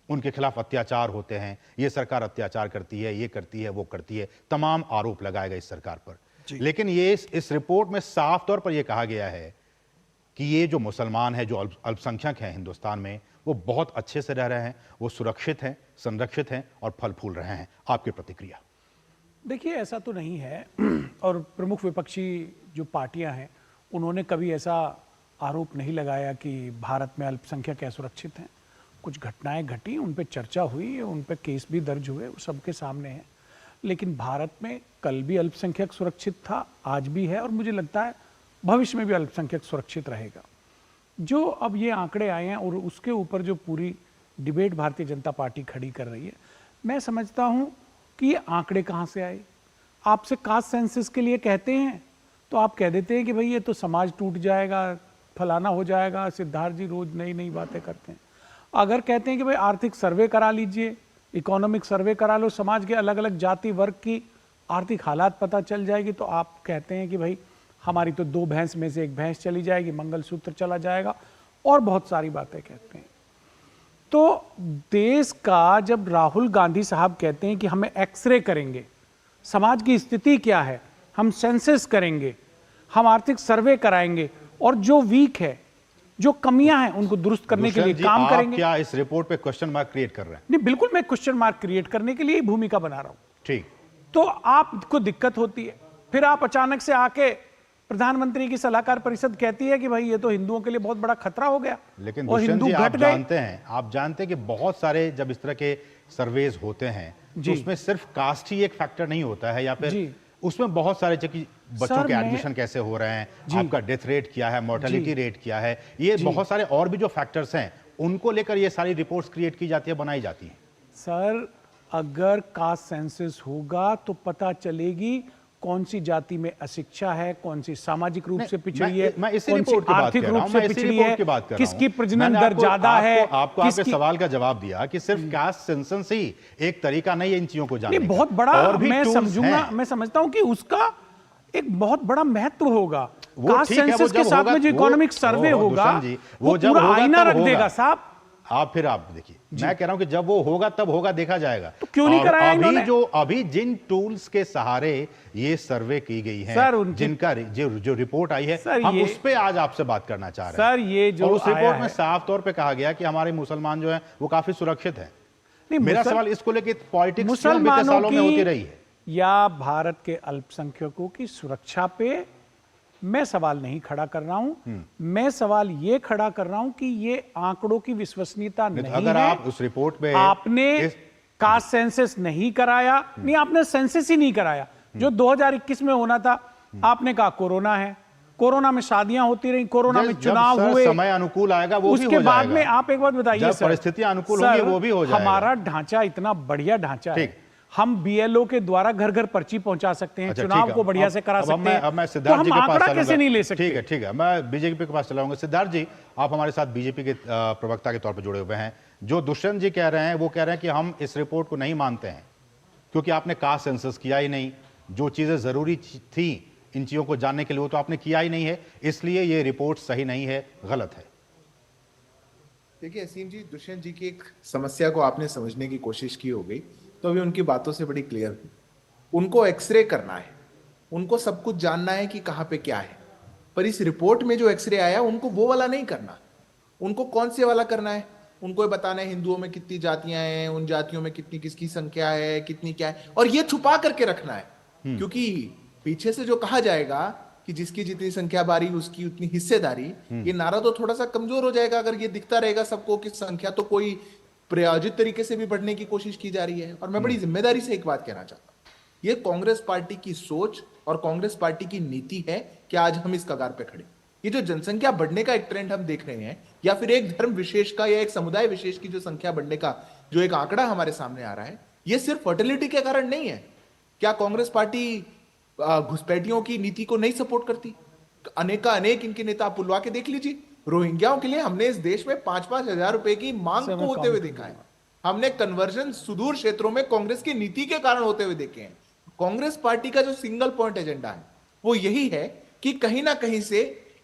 उनके खिलाफ अत्याचार होते हैं, ये सरकार अत्याचार करती है, ये करती है, वो करती है, तमाम आरोप लगाए गए इस सरकार पर। लेकिन ये इस रिपोर्ट में साफ तौर पर यह कहा गया है कि ये जो मुसलमान है, जो अल्पसंख्यक हैं हिंदुस्तान में, वो बहुत अच्छे से रह रहे हैं, वो सुरक्षित हैं, संरक्षित हैं और फल फूल रहे हैं। आपकी प्रतिक्रिया? देखिए, ऐसा तो नहीं है और प्रमुख विपक्षी जो पार्टियां हैं उन्होंने कभी ऐसा आरोप नहीं लगाया कि भारत में अल्पसंख्यक असुरक्षित हैं। कुछ घटनाएं घटी, उन पर चर्चा हुई, उन पर केस भी दर्ज हुए, वो सबके सामने है। लेकिन भारत में कल भी अल्पसंख्यक सुरक्षित था, आज भी है और मुझे लगता है भविष्य में भी अल्पसंख्यक सुरक्षित रहेगा। जो अब ये आंकड़े आए हैं और उसके ऊपर जो पूरी डिबेट भारतीय जनता पार्टी खड़ी कर रही है, मैं समझता हूं कि ये आंकड़े कहां से आए। आपसे कास्ट सेंसस के लिए कहते हैं तो आप कह देते हैं कि भाई ये तो समाज टूट जाएगा, फलाना हो जाएगा। सिद्धार्थ जी रोज नई नई बातें करते हैं। अगर कहते हैं कि भाई आर्थिक सर्वे करा लीजिए, इकोनॉमिक सर्वे करा लो, समाज के अलग अलग जाति वर्ग की आर्थिक हालात पता चल जाएगी, तो आप कहते हैं कि भाई हमारी तो 2 भैंस में से 1 भैंस चली जाएगी, मंगलसूत्र चला जाएगा और बहुत सारी बातें कहते हैं। तो देश का जब राहुल गांधी साहब कहते हैं कि हमें एक्सरे करेंगे, समाज की स्थिति क्या है, हम सेंसस करेंगे, हम आर्थिक सर्वे कराएंगे और जो वीक है, जो कमियां हैं उनको दुरुस्त करने के लिए काम करेंगे। क्या इस रिपोर्ट पे क्वेश्चन मार्क क्रिएट कर रहे हैं? नहीं, बिल्कुल मैं क्वेश्चन मार्क क्रिएट करने के लिए ही भूमिका बना रहा हूं। ठीक। तो आपको दिक्कत होती है, फिर आप अचानक से आके प्रधानमंत्री की सलाहकार परिषद कहती है कि भाई ये तो हिंदुओं के लिए बहुत बड़ा खतरा हो गया। लेकिन और हिंदू आप जानते हैं, आप जानते हैं कि बहुत सारे जब इस तरह के सर्वेज होते हैं तो उसमें सिर्फ कास्ट ही एक फैक्टर नहीं होता है, या फिर उसमें बहुत सारे बच्चों के एडमिशन कैसे हो रहे हैं, आपका डेथ रेट क्या है, मोर्टेलिटी रेट क्या है, ये बहुत सारे और भी जो फैक्टर्स हैं उनको लेकर ये सारी रिपोर्ट्स क्रिएट की जाती है, बनाई जाती है। सर, अगर कास्ट सेंसस होगा तो पता चलेगी कौन सी जाति में अशिक्षा है, कौन सी सामाजिक रूप से पिछड़ी है, कौन सी आर्थिक रूप से पिछड़ी है, किसकी प्रजनन दर ज्यादा है। आपको आपके सवाल का जवाब दिया कि सिर्फ कास्ट सेंसस ही एक तरीका नहीं है इन चीजों को जानने का। बहुत बड़ा मैं समझता हूं कि उसका एक बहुत बड़ा महत्व होगा। कास्ट सेंसस के साथ में जो इकोनॉमिक सर्वे होगा वो पूरा आईना रख देगा साहब। आप देखिए, मैं कह रहा हूं कि जब वो होगा तब होगा, देखा जाएगा। तो क्यों नहीं कराया इन्होंने? अभी जिन टूल्स के सहारे ये सर्वे की गई है, जिनका जो रिपोर्ट आई है, हम उस पे आज आपसे बात करना चाह रहे हैं। सर, ये जो उस रिपोर्ट में साफ तौर पे कहा गया कि हमारे मुसलमान जो है वो काफी सुरक्षित है। मेरा सवाल इसको लेके पॉलिटिक्स बीते सालों में होती रही है या भारत के अल्पसंख्यकों की सुरक्षा पे मैं सवाल नहीं खड़ा कर रहा हूं। मैं सवाल ये खड़ा कर रहा हूं कि ये आंकड़ों की विश्वसनीयता नहीं अगर है। आप उस रिपोर्ट में आपने कास्ट सेंसस नहीं कराया, नहीं आपने सेंसस ही नहीं कराया जो 2021 में होना था। आपने कहा कोरोना है, कोरोना में शादियां होती रही, कोरोना में चुनाव हुए, समय अनुकूल आएगा वो भी हो उसके बाद जाएगा। में आप एक बात बताइए सर, परिस्थितियां अनुकूल होंगी वो भी हो जाएगा। हमारा ढांचा इतना बढ़िया ढांचा है, हम बीएलओ के द्वारा घर घर पर्ची पहुंचा सकते हैं, चुनाव को बढ़िया से करा सकते हैं। अब मैं सिद्धार्थ जी के पास कैसे नहीं ले सकते? ठीक है, मैं बीजेपी के पास चलाऊंगा। सिद्धार्थ जी, आप हमारे साथ बीजेपी के प्रवक्ता के तौर पर जुड़े हुए हैं। जो दुष्यंत जी कह रहे हैं वो कह रहे हैं कि हम इस रिपोर्ट को नहीं मानते हैं क्योंकि आपने कास्ट सेंसस किया ही नहीं, जो चीजें जरूरी थी इन चीजों को जानने के लिए वो तो आपने किया ही नहीं है, इसलिए ये रिपोर्ट सही नहीं है, गलत है। देखिए असीम जी, दुष्यंत जी की एक समस्या को आपने समझने की कोशिश की होगी, तो अभी उनकी बातों से बड़ी क्लियर हुई। उनको एक्सरे करना है, उनको सब कुछ जानना है कि कहाँ पे क्या है, पर इस रिपोर्ट में जो एक्सरे आया उनको वो वाला नहीं करना। उनको कौन से वाला करना है? उनको ये बताना है हिंदुओं में कितनी जातियां हैं, उन जातियों में कितनी किसकी संख्या है, कितनी क्या है, और ये छुपा करके रखना है। क्योंकि पीछे से जो कहा जाएगा कि जिसकी जितनी संख्या बारी उसकी उतनी हिस्सेदारी, ये नारा तो थोड़ा सा कमजोर हो जाएगा अगर ये दिखता रहेगा सबको कि संख्या तो कोई प्रायोजित तरीके से भी बढ़ने की कोशिश की जा रही है। और मैं बड़ी जिम्मेदारी से एक बात कहना चाहता हूं, ये कांग्रेस पार्टी की सोच और कांग्रेस पार्टी की नीति है कि आज हम इस कगार पे खड़े। ये जो जनसंख्या बढ़ने का एक ट्रेंड हम देख रहे हैं, या फिर एक धर्म विशेष का या एक समुदाय विशेष की जो संख्या बढ़ने का जो एक आंकड़ा हमारे सामने आ रहा है, ये सिर्फ फर्टिलिटी के कारण नहीं है। क्या कांग्रेस पार्टी घुसपैठियों की नीति को नहीं सपोर्ट करती? अनेक इनके नेता आप बुलवा के देख लीजिए। रोहिंग्याओं के लिए हमने इस देश में 5-5 हजार रुपए की मांग को होते हुए देखा है। हमने कन्वर्जन सुदूर क्षेत्रों में कांग्रेस की नीति के कारण होते हुए देखे हैं। कांग्रेस पार्टी का जो सिंगल पॉइंट एजेंडा है वो यही है कि कहीं ना कहीं से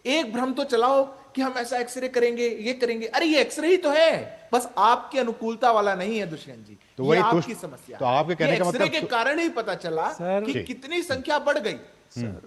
एक भ्रम तो चलाओ कि हम ऐसा एक्सरे करेंगे, ये करेंगे। अरे ये एक्सरे ही तो है, बस आपकी अनुकूलता वाला नहीं है दुष्यंत जी। तो ये वही आपकी समस्या। तो आपके कहने का मतलब के कारण ही पता चला कि जी। कितनी संख्या बढ़ गई।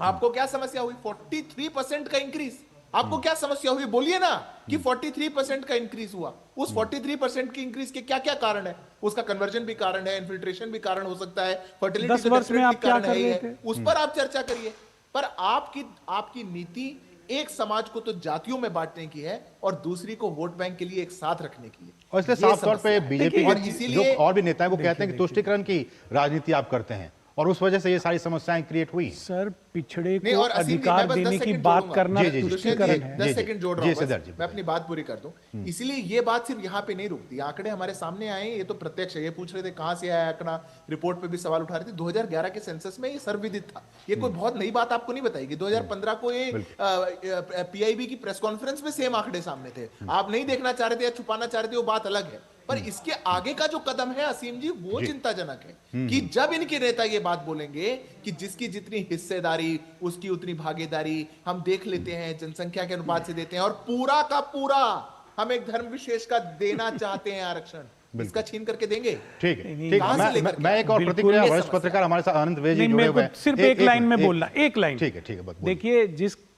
आपको क्या समस्या हुई? 43% का इंक्रीज। आपको क्या समस्या हुई? बोलिए ना कि 43% का इंक्रीज हुआ। उस 43% की इंक्रीज के क्या क्या कारण है? उसका कन्वर्जन भी कारण है, इन्फिल्ट्रेशन भी कारण हो सकता है, फर्टिलिटी 10 वर्ष में आप क्या कर रहे थे? उस पर आप चर्चा करिए। पर आपकी नीति एक समाज को तो जातियों में बांटने की है और दूसरी को वोट बैंक के लिए एक साथ रखने की है। और इसलिए साफ तौर पे बीजेपी के जो और भी नेता है वो कहते हैं कि तुष्टीकरण की राजनीति आप करते हैं और उस वजह से ये सारी समस्याएं क्रिएट हुई। सर पिछड़े को अधिकार देने की बात करना तुष्टीकरण है। 10 सेकंड जोड़ रहा हूं, मैं अपनी बात पूरी कर दूं। इसीलिए ये बात सिर्फ यहाँ पे नहीं रुकती। आंकड़े हमारे सामने आए, ये तो प्रत्यक्ष है। ये पूछ रहे थे कहां से आया आंकड़ा, रिपोर्ट पे भी सवाल उठा रहे थे। 2011 के सेंसस में ये सर्वविदित था। ये कोई बहुत नई बात आपको नहीं बताएगी। 2015 को ये पीआईबी की प्रेस कॉन्फ्रेंस में सेम आंकड़े सामने थे। आप नहीं देखना चाह रहे थे या छुपाना चाह रहे थे, वो बात अलग है। पर इसके आगे का जो कदम है असीम जी, वो चिंताजनक है कि जब इनके नेता ये बात बोलेंगे कि जिसकी जितनी हिस्सेदारी उसकी उतनी भागीदारी हम देख लेते हैं, जनसंख्या के अनुपात से देते हैं, और पूरा का पूरा हम एक धर्म विशेष का देना चाहते हैं आरक्षण, इसका छीन करके देंगे। ठीक है, ठीक है। मैं एक और प्रतिक्रिया, वरिष्ठ पत्रकार हमारे साथ आनंद विजय जी जुड़े हुए हैं। सिर्फ एक लाइन में बोलना, एक लाइन। ठीक है, ठीक है। देखिए,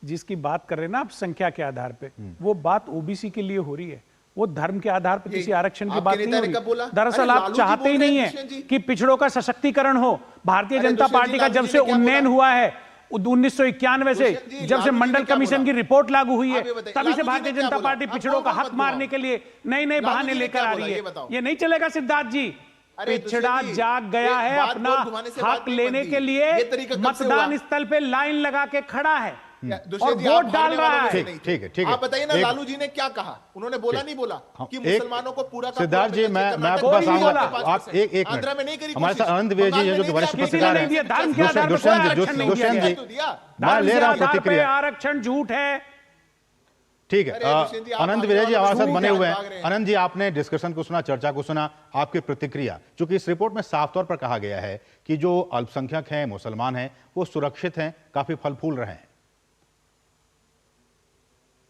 जिसकी बात कर रहे हैं ना आप संख्या के आधार पे, वो बात ओबीसी के लिए हो रही है। वो धर्म के आधार पर किसी आरक्षण की बात नहीं हो रही। दरअसल आप चाहते ही नहीं है कि पिछड़ों का सशक्तिकरण हो। भारतीय जनता पार्टी का जब से उन्नयन हुआ है 1991 से, जब से मंडल कमीशन की रिपोर्ट लागू हुई है, तभी से भारतीय जनता पार्टी पिछड़ों का हक मारने के लिए नए नए बहाने लेकर आ रही है। ये नहीं चलेगा सिद्धार्थ जी। पिछड़ा जाग गया है, अपना हक लेने के लिए मतदान स्थल पे लाइन लगा के खड़ा है और वोट डाल रहा है। ठीक है, ठीक है। आप बताइए ना, लालू जी ने क्या कहा? उन्होंने बोला नहीं बोला कि मुसलमानों को पूरा का सिद्धार्थ जी, मैं आपको बस आऊंगा, आप एक आंध्रा में नहीं करी। हमारे साथ आनंद विजय जी जो कि वरिष्ठ पत्रकार हैं, दुष्यंत जी, मैं ले रहा हूं प्रतिक्रिया। आरक्षण झूठ है। ठीक है, आनंद विजय जी हमारे साथ बने हुए हैं। आनंद जी, आपने डिस्कशन को सुना, चर्चा को सुना, आपकी प्रतिक्रिया। चूंकि इस रिपोर्ट में साफ तौर पर कहा गया है कि जो अल्पसंख्यक हैं, मुसलमान हैं, वो सुरक्षित हैं, काफी फल फूल रहे हैं।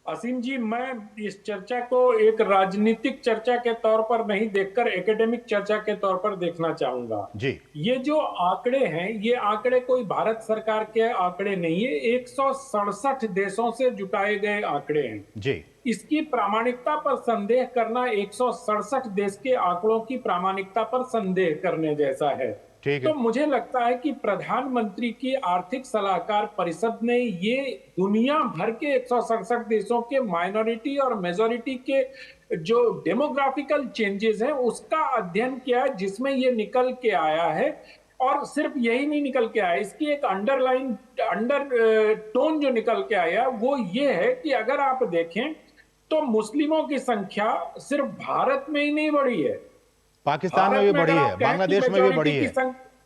असीम जी, मैं इस चर्चा को एक राजनीतिक चर्चा के तौर पर नहीं देखकर एकेडमिक चर्चा के तौर पर देखना चाहूंगा जी। ये जो आंकड़े हैं, ये आंकड़े कोई भारत सरकार के आंकड़े नहीं है, 167 देशों से जुटाए गए आंकड़े हैं जी। इसकी प्रामाणिकता पर संदेह करना 167 देश के आंकड़ों की प्रामाणिकता पर संदेह करने जैसा है। तो मुझे लगता है कि प्रधानमंत्री की आर्थिक सलाहकार परिषद ने ये दुनिया भर के 167 देशों के माइनॉरिटी और मेजॉरिटी के जो डेमोग्राफिकल चेंजेस हैं उसका अध्ययन किया, जिसमें ये निकल के आया है। और सिर्फ यही नहीं निकल के आया, इसकी एक अंडर टोन जो निकल के आया वो ये है कि अगर आप देखें तो मुस्लिमों की संख्या सिर्फ भारत में ही नहीं बढ़ी है, पाकिस्तान में भी बढ़ी है, बांग्लादेश में भी बढ़ी है,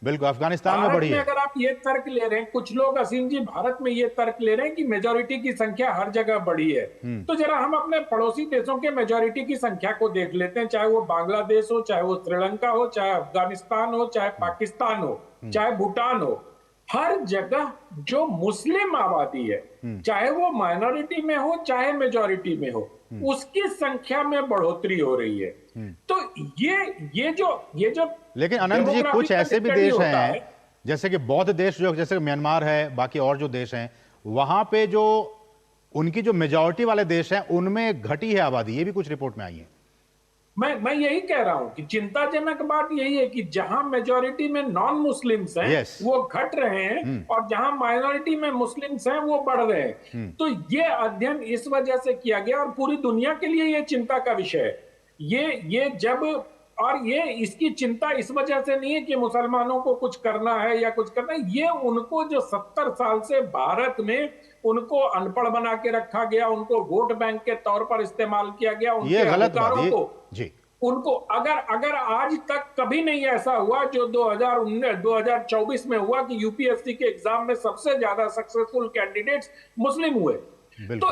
बिल्कुल अफगानिस्तान में बढ़ी है। अगर आप ये तर्क ले रहे हैं, कुछ लोग असीम जी भारत में ये तर्क ले रहे हैं कि मेजॉरिटी की संख्या हर जगह बढ़ी है, तो जरा हम अपने पड़ोसी देशों के मेजॉरिटी की संख्या को देख लेते हैं। चाहे वो बांग्लादेश हो, चाहे वो श्रीलंका हो, चाहे अफगानिस्तान हो, चाहे पाकिस्तान हो, चाहे भूटान हो, हर जगह जो मुस्लिम आबादी है, चाहे वो माइनॉरिटी में हो चाहे मेजॉरिटी में हो, उसकी संख्या में बढ़ोतरी हो रही है। तो ये जो लेकिन अनंत जी, कुछ ऐसे भी देश हैं जैसे कि बौद्ध देश, जो जैसे म्यांमार है, बाकी और जो देश हैं, वहां पे जो उनकी जो मेजॉरिटी वाले देश हैं उनमें घटी है आबादी, ये भी कुछ रिपोर्ट में आई है। मैं यही कह रहा हूं कि चिंताजनक बात यही है कि जहां मेजॉरिटी में नॉन मुस्लिम्स हैं वो घट रहे हैं और जहां माइनॉरिटी में मुस्लिम्स हैं वो बढ़ रहे हैं। तो ये अध्ययन इस वजह से किया गया और पूरी दुनिया के लिए ये चिंता का विषय है। ये जब, और ये इसकी चिंता इस वजह से नहीं है कि मुसलमानों को कुछ करना है या कुछ करना है, ये उनको जो 70 साल से भारत में उनको अनपढ़ बना के रखा गया, उनको वोट बैंक के तौर पर इस्तेमाल किया गया, उनके अधिकारों को उनको अगर आज तक कभी नहीं ऐसा हुआ जो 2024 में हुआ कि यूपीएससी के एग्जाम में सबसे ज्यादा सक्सेसफुल कैंडिडेट्स मुस्लिम हुए, तो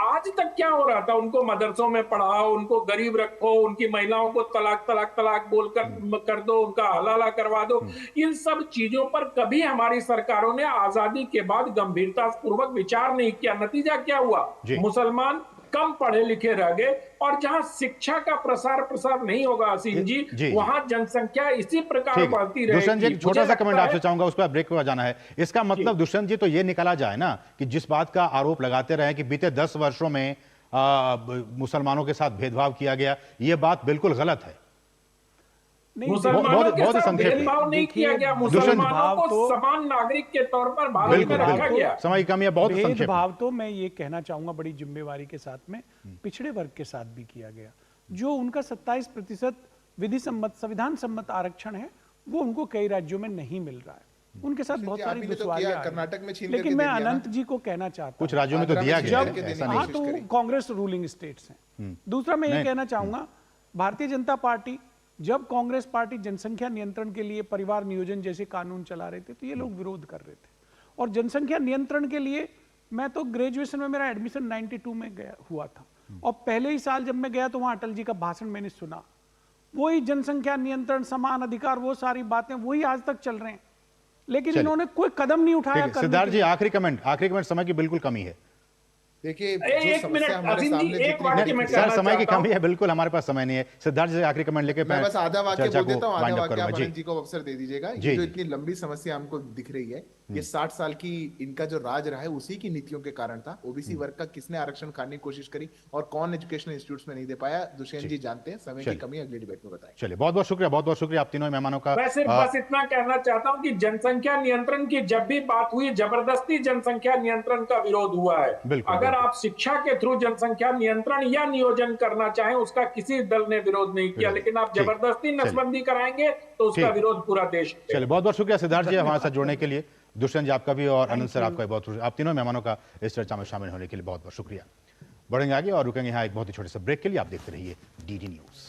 आज तक क्या हो रहा था? उनको मदरसों में पढ़ाओ, उनको गरीब रखो, उनकी महिलाओं को तलाक बोलकर कर दो, उनका हलाला करवा दो। इन सब चीजों पर कभी हमारी सरकारों ने आजादी के बाद गंभीरता पूर्वक विचार नहीं किया। नतीजा क्या हुआ? मुसलमान कम पढ़े लिखे रह गए, और जहां शिक्षा का प्रसार नहीं होगा असीम जी, वहां जनसंख्या इसी प्रकार बढ़ती रहेगी। दुष्यंत जी, छोटा सा कमेंट आपसे चाहूंगा, उस पर ब्रेक पर जाना है। इसका मतलब दुष्यंत जी तो ये निकाला जाए ना कि जिस बात का आरोप लगाते रहे कि बीते 10 वर्षों में मुसलमानों के साथ भेदभाव किया गया, ये बात बिल्कुल गलत है। मुसलमानों के साथ भेदभाव नहीं किया गया, मुसलमानों को समान नागरिक के तौर पर भारत में रखा गया। समय की कमी है, बहुत संक्षेप। भेदभाव तो मैं ये कहना चाहूंगा बड़ी जिम्मेवारी के साथ में पिछड़े वर्ग के साथ भी किया गया। जो उनका 27% विधि सम्मत संविधान सम्मत आरक्षण है, वो उनको कई राज्यों में नहीं मिल रहा है। उनके साथ बहुत सारी दुश्वारियां, कर्नाटक में छीन लेकिन मैं अनंत जी को कहना चाहता हूं, कुछ राज्यों में तो दिया गया है। हाँ, तो कांग्रेस रूलिंग स्टेट्स हैं। दूसरा मैं ये कहना चाहूंगा, भारतीय जनता पार्टी जब कांग्रेस पार्टी जनसंख्या नियंत्रण के लिए परिवार नियोजन जैसे कानून चला रहे थे, तो ये लोग विरोध कर रहे थे। और जनसंख्या नियंत्रण के लिए मैं तो ग्रेजुएशन में, मेरा एडमिशन 92 में हुआ था, और पहले ही साल जब मैं गया तो वहां अटल जी का भाषण मैंने सुना। वही जनसंख्या नियंत्रण, समान अधिकार, वो सारी बातें वही आज तक चल रहे हैं, लेकिन इन्होंने कोई कदम नहीं उठाया। सिद्धार्थ जी, आखिरी कमेंट, समय की बिल्कुल कमी है। देखिए, एक मिनट अजीम जी, एक वाक्य में सर, समय की कमी है, बिल्कुल हमारे पास समय नहीं है। सिद्धार्थ जी, आखिरी कमेंट लेके मैं बस आधा वाक्य बोल देता हूं, आधा वाक्य आप आनंद जी को अवसर दे दीजिएगा। ये जो इतनी लंबी समस्या हमको दिख रही है, ये 60 साल की इनका जो राज रहा है, उसी की नीतियों के कारण था। ओबीसी वर्ग का किसने आरक्षण खाने की कोशिश करी और कौन एजुकेशनल इंस्टीट्यूट्स में नहीं दे पाया, दुष्यंत जी जानते हैं। समय की कमी अगली डिबेट में बताएं। चलिए, बहुत बहुत शुक्रिया आप तीनों मेहमानों का। मैं सिर्फ बस इतना कहना चाहता हूं कि जनसंख्या नियंत्रण की जब भी बात हुई, जबरदस्ती जनसंख्या नियंत्रण का विरोध हुआ है। अगर आप शिक्षा के थ्रू जनसंख्या नियंत्रण या नियोजन करना चाहें, उसका किसी दल ने विरोध नहीं किया, लेकिन आप जबरदस्ती नसबंदी कराएंगे तो उसका विरोध पूरा देश। चलिए, बहुत बहुत शुक्रिया सिद्धार्थ जी हमारे साथ जुड़ने के लिए। दुष्यंत जी आपका भी, और अनंत सर आपका भी बहुत शुक्रिया। आप तीनों मेहमानों का इस चर्चा में शामिल होने के लिए बहुत बहुत शुक्रिया। बढ़ेंगे आगे और रुकेंगे यहाँ एक बहुत ही छोटे से ब्रेक के लिए। आप देखते रहिए डीडी न्यूज।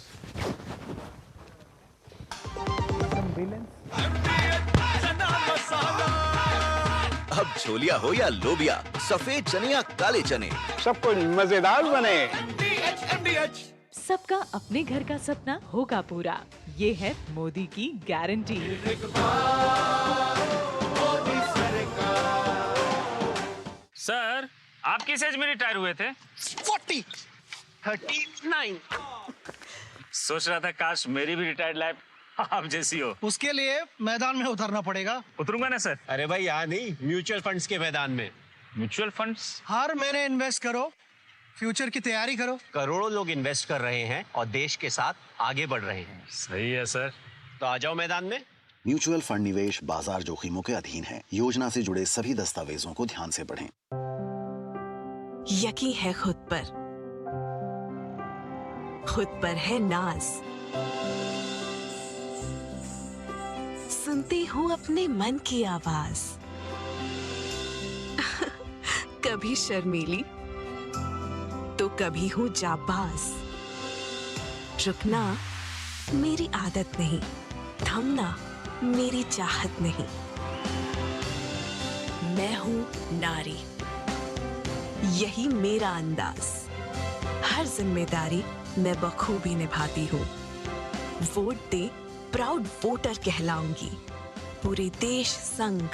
अब छोलिया हो या लोबिया, सफेद चने या काले चने, सब कुछ मजेदार बने। सबका अपने घर का सपना होगा पूरा, ये है मोदी की गारंटी। सर, आप किस एज में रिटायर हुए थे? 39। सोच रहा था काश मेरी भी रिटायर्ड लाइफ आप जैसी हो। उसके लिए मैदान में उतरना पड़ेगा। उतरूंगा ना सर। अरे भाई यहाँ नहीं, म्यूचुअल फंड्स के मैदान में। Mutual funds? हर महीने इन्वेस्ट करो, फ्यूचर की तैयारी करो। करोड़ों लोग इन्वेस्ट कर रहे हैं और देश के साथ आगे बढ़ रहे हैं। सही है सर। तो आ जाओ मैदान में। म्यूचुअल फंड निवेश बाजार जोखिमों के अधीन है। योजना से जुड़े सभी दस्तावेजों को ध्यान से पढ़ें। यकीन है खुद पर है नाज। सुनती हूँ अपने मन की आवाज। कभी शर्मीली तो कभी हूँ जाबाज। रुकना मेरी आदत नहीं, थमना मेरी चाहत नहीं। मैं हूँ नारी, यही मेरा अंदाज। हर जिम्मेदारी मैं बखूबी निभाती हूँ। वोट दे, प्राउड वोटर कहलाऊंगी। पूरे देश संग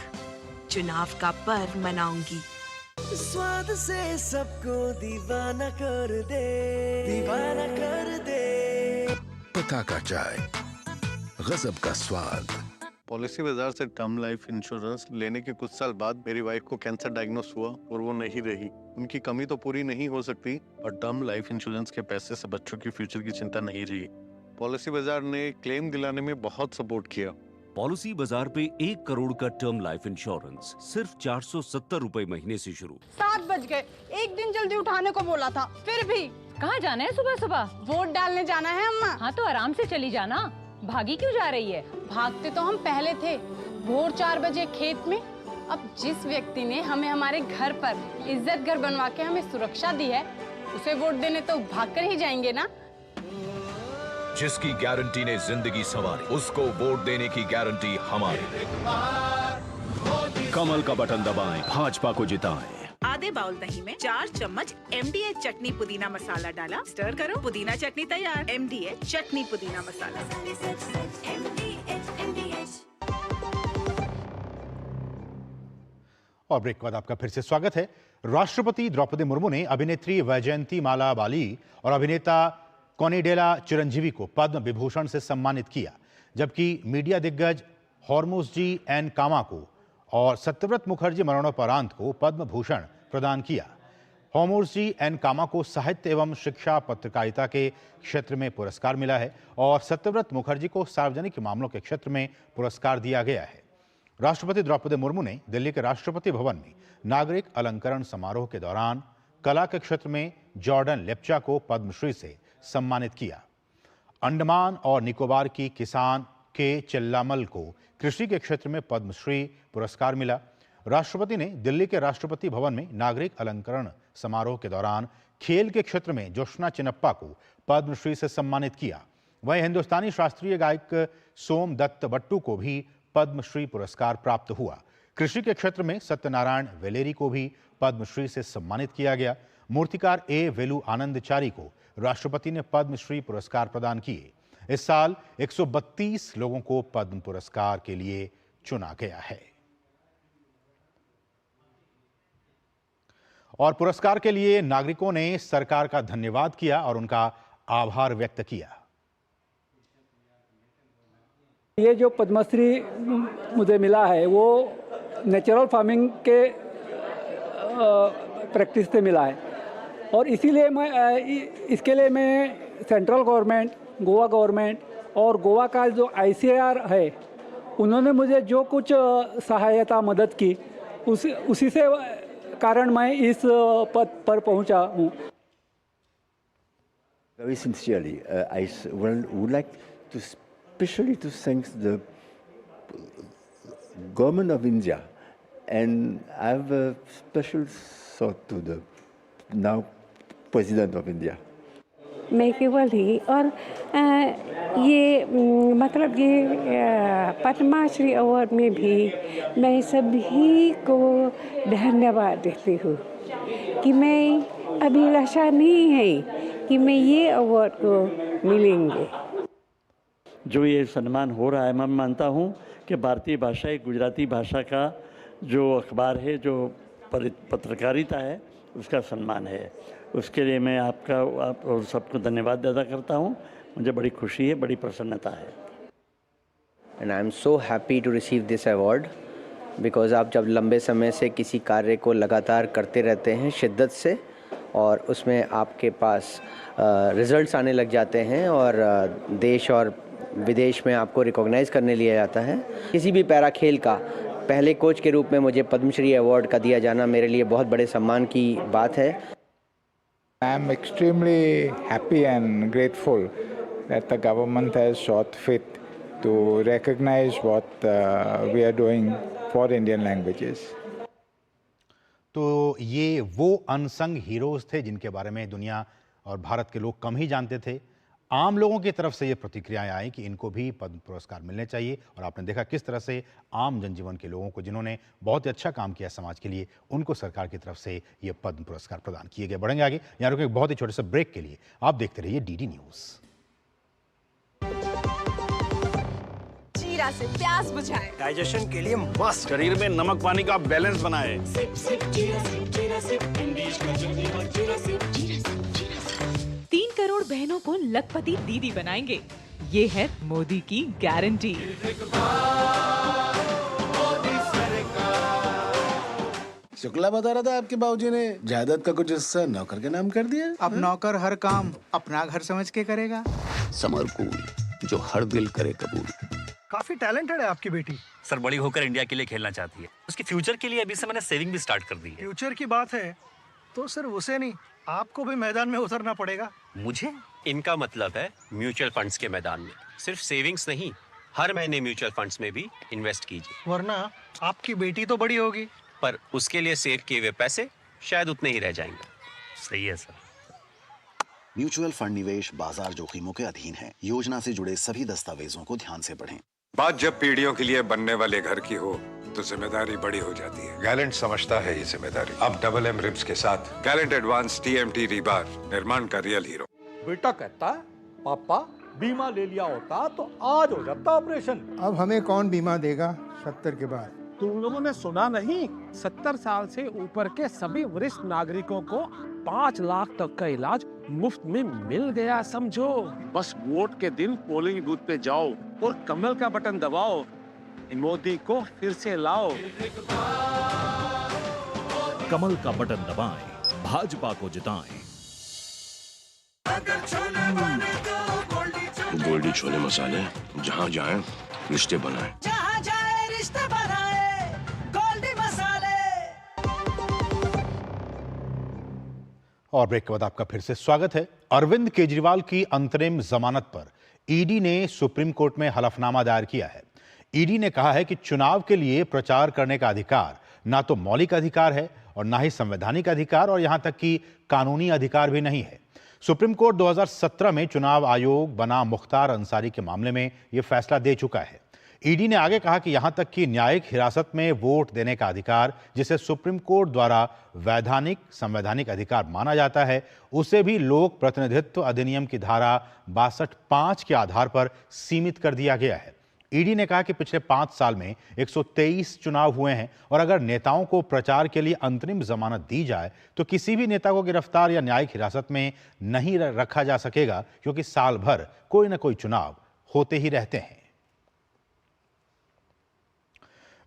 चुनाव का पर्व मनाऊंगी। स्वाद से सबको दीवाना कर दे, दीवाना कर दे। पता का चाय, गजब का स्वाद। पॉलिसी बाजार से टर्म लाइफ इंश्योरेंस लेने के कुछ साल बाद मेरी वाइफ को कैंसर डायग्नोस हुआ और वो नहीं रही। उनकी कमी तो पूरी नहीं हो सकती, और टर्म लाइफ इंश्योरेंस के पैसे से बच्चों की फ्यूचर की चिंता नहीं रही। पॉलिसी बाजार ने क्लेम दिलाने में बहुत सपोर्ट किया। पॉलिसी बाजार पे 1 करोड़ का टर्म लाइफ इंश्योरेंस सिर्फ 470 रुपए महीने से शुरू। 7 बज गए, एक दिन जल्दी उठाने को बोला था, फिर भी। कहाँ जाना है सुबह सुबह? वोट डालने जाना है अम्मा। हाँ तो आराम से चली जाना, भागी क्यों जा रही है? भागते तो हम पहले थे, भोर 4 बजे खेत में। अब जिस व्यक्ति ने हमें हमारे घर पर इज्जत घर बनवा के हमें सुरक्षा दी है, उसे वोट देने तो भाग कर ही जाएंगे ना। जिसकी गारंटी ने जिंदगी संवारी, उसको वोट देने की गारंटी हमारी। कमल का बटन दबाएं, भाजपा को जिताएं। आधे बाउल दही में 4 चम्मच MDH चटनी पुदीना मसाला डाला, स्टर करो, पुदीना चटनी तैयार। MDH चटनी पुदीना मसाला। और ब्रेक के बाद आपका फिर से स्वागत है। राष्ट्रपति द्रौपदी मुर्मू ने अभिनेत्री वैजयंती माला बाली और अभिनेता कोनिडेला चिरंजीवी को पद्म विभूषण से सम्मानित किया, जबकि मीडिया दिग्गज हॉर्मुसजी एन कामा को और सत्यव्रत मुखर्जी मरणोपरांत को पद्म भूषण प्रदान किया। हॉर्मुसजी एन कामा को साहित्य एवं शिक्षा पत्रकारिता के क्षेत्र में पुरस्कार मिला है और सत्यव्रत मुखर्जी को सार्वजनिक मामलों के क्षेत्र में पुरस्कार दिया गया है। राष्ट्रपति द्रौपदी मुर्मू ने दिल्ली के राष्ट्रपति भवन में नागरिक अलंकरण समारोह के दौरान कला के क्षेत्र में जॉर्डन लेप्चा को पद्मश्री से सम्मानित किया। अंडमान और निकोबार की किसान के चिल्लामल को कृषि के क्षेत्र में पद्मश्री पुरस्कार मिला। राष्ट्रपति ने दिल्ली के राष्ट्रपति भवन में नागरिक अलंकरण समारोह के दौरान खेल के क्षेत्र में जोशना चिनप्पा को पद्मश्री से सम्मानित किया। वहीं हिंदुस्तानी शास्त्रीय गायक सोम दत्त बट्टू को भी पद्मश्री पुरस्कार प्राप्त हुआ। कृषि के क्षेत्र में सत्यनारायण वेलेरी को भी पद्मश्री से सम्मानित किया गया। मूर्तिकार ए वेलु आनंदचारी को राष्ट्रपति ने पद्मश्री पुरस्कार प्रदान किए। इस साल 132 लोगों को पद्म पुरस्कार के लिए चुना गया है। और पुरस्कार के लिए नागरिकों ने सरकार का धन्यवाद किया और उनका आभार व्यक्त किया। ये जो पद्मश्री मुझे मिला है वो नेचुरल फार्मिंग के प्रैक्टिस से मिला है और इसीलिए इसके लिए मैं सेंट्रल गवर्नमेंट, गोवा गवर्नमेंट और गोवा का जो ICAR है उन्होंने मुझे जो कुछ सहायता मदद की उसी से कारण मैं इस पद पर पहुंचा हूं। Very sincerely, I would like to especially to thank the government of India, and I have a special thought to the now President of India. मैं केवल ही और ये मतलब ये पद्मश्री अवार्ड में भी मैं सभी को धन्यवाद देती हूँ कि मैं अभिलाषा नहीं है कि मैं ये अवार्ड को मिलेंगे। जो ये सम्मान हो रहा है, मैं मानता हूँ कि भारतीय भाषा एक गुजराती भाषा का जो अखबार है, जो पत्रकारिता है, उसका सम्मान है। उसके लिए मैं आप और सबको धन्यवाद अदा करता हूँ। मुझे बड़ी खुशी है, बड़ी प्रसन्नता है। And I am so happy to receive this award because आप जब लंबे समय से किसी कार्य को लगातार करते रहते हैं शिद्दत से और उसमें आपके पास रिजल्ट्स आने लग जाते हैं और देश और विदेश में आपको रिकॉग्नाइज करने लिया जाता है। किसी भी पैरा खेल का पहले कोच के रूप में मुझे पद्मश्री अवार्ड का दिया जाना मेरे लिए बहुत बड़े सम्मान की बात है। I am extremely happy and grateful that the government has sought fit to recognize what we are doing for Indian languages. तो ये वो अनसंग हीरोज थे जिनके बारे में दुनिया और भारत के लोग कम ही जानते थे। आम लोगों की तरफ से ये प्रतिक्रियाएं आई कि इनको भी पद्म पुरस्कार मिलने चाहिए और आपने देखा किस तरह से आम जनजीवन के लोगों को, जिन्होंने बहुत ही अच्छा काम किया समाज के लिए, उनको सरकार की तरफ से ये पद्म पुरस्कार प्रदान किए गए। बढ़ेंगे आगे, यहाँ रुके बहुत ही छोटे से ब्रेक के लिए। आप देखते रहिए DD न्यूज। जीरा से प्यास बुझाए, डाइजेशन के लिए मस्त, शरीर में नमक पानी का बैलेंस बनाए। 3 करोड़ बहनों को लखपति दीदी बनाएंगे, ये है मोदी की गारंटी। शुक्ला बता रहा था आपके बाबूजी ने जायदाद का कुछ हिस्सा नौकर के नाम कर दिया। अब नौकर हर काम अपना घर समझ के करेगा। समरकूल, जो हर दिल करे कबूल। काफी टैलेंटेड है आपकी बेटी। सर बड़ी होकर इंडिया के लिए खेलना चाहती है। उसके फ्यूचर के लिए अभी से मैंने सेविंग भी स्टार्ट कर दी है। फ्यूचर की बात है तो सिर्फ उसे नहीं, आपको भी मैदान में उतरना पड़ेगा। मुझे? इनका मतलब है म्यूचुअल फंड्स के मैदान में। सिर्फ सेविंग्स नहीं, हर महीने म्यूचुअल फंड्स में भी इन्वेस्ट कीजिए। वरना आपकी बेटी तो बड़ी होगी, पर उसके लिए सेव किए हुए पैसे शायद उतने ही रह जाएंगे। सही है सर। म्यूचुअल फंड निवेश बाजार जोखिमों के अधीन है। योजना से जुड़े सभी दस्तावेजों को ध्यान से पढ़ें। बात जब पीढ़ियों के लिए बनने वाले घर की हो तो जिम्मेदारी बड़ी हो जाती है। गैलेंट समझता है ये जिम्मेदारी। अब डबल एम रिब्स के साथ गैलेंट एडवांस TMT रीबार, निर्माण का रियल हीरो। बेटा कहता है पापा बीमा ले लिया होता तो आज हो जाता ऑपरेशन। अब हमें कौन बीमा देगा 70 के बाद? तुम लोगों ने सुना नहीं, 70 साल से ऊपर के सभी वरिष्ठ नागरिकों को 5 लाख तक का इलाज मुफ्त में मिल गया। समझो, बस वोट के दिन पोलिंग बूथ पे जाओ और कमल का बटन दबाओ, मोदी को फिर से लाओ। कमल का बटन दबाएं, भाजपा को जिताएं। गोल्डी छोले मसाले, जहाँ जाएं रिश्ते बनाएं। जहाँ जाए रिश्ते बनाए, गोल्डी मसाले। और ब्रेक के बाद आपका फिर से स्वागत है। अरविंद केजरीवाल की अंतरिम जमानत पर ईडी ने सुप्रीम कोर्ट में हलफनामा दायर किया है। ईडी ने कहा है कि चुनाव के लिए प्रचार करने का अधिकार ना तो मौलिक अधिकार है और ना ही संवैधानिक अधिकार, और यहां तक कि कानूनी अधिकार भी नहीं है। सुप्रीम कोर्ट 2017 में चुनाव आयोग बना मुख्तार अंसारी के मामले में यह फैसला दे चुका है। ईडी ने आगे कहा कि यहां तक कि न्यायिक हिरासत में वोट देने का अधिकार, जिसे सुप्रीम कोर्ट द्वारा वैधानिक संवैधानिक अधिकार माना जाता है, उसे भी लोक प्रतिनिधित्व अधिनियम की धारा 62(5) के आधार पर सीमित कर दिया गया है। ईडी ने कहा कि पिछले 5 साल में 123 चुनाव हुए हैं और अगर नेताओं को प्रचार के लिए अंतरिम जमानत दी जाए तो किसी भी नेता को गिरफ्तार या न्यायिक हिरासत में नहीं रखा जा सकेगा, क्योंकि साल भर कोई ना कोई चुनाव होते ही रहते हैं।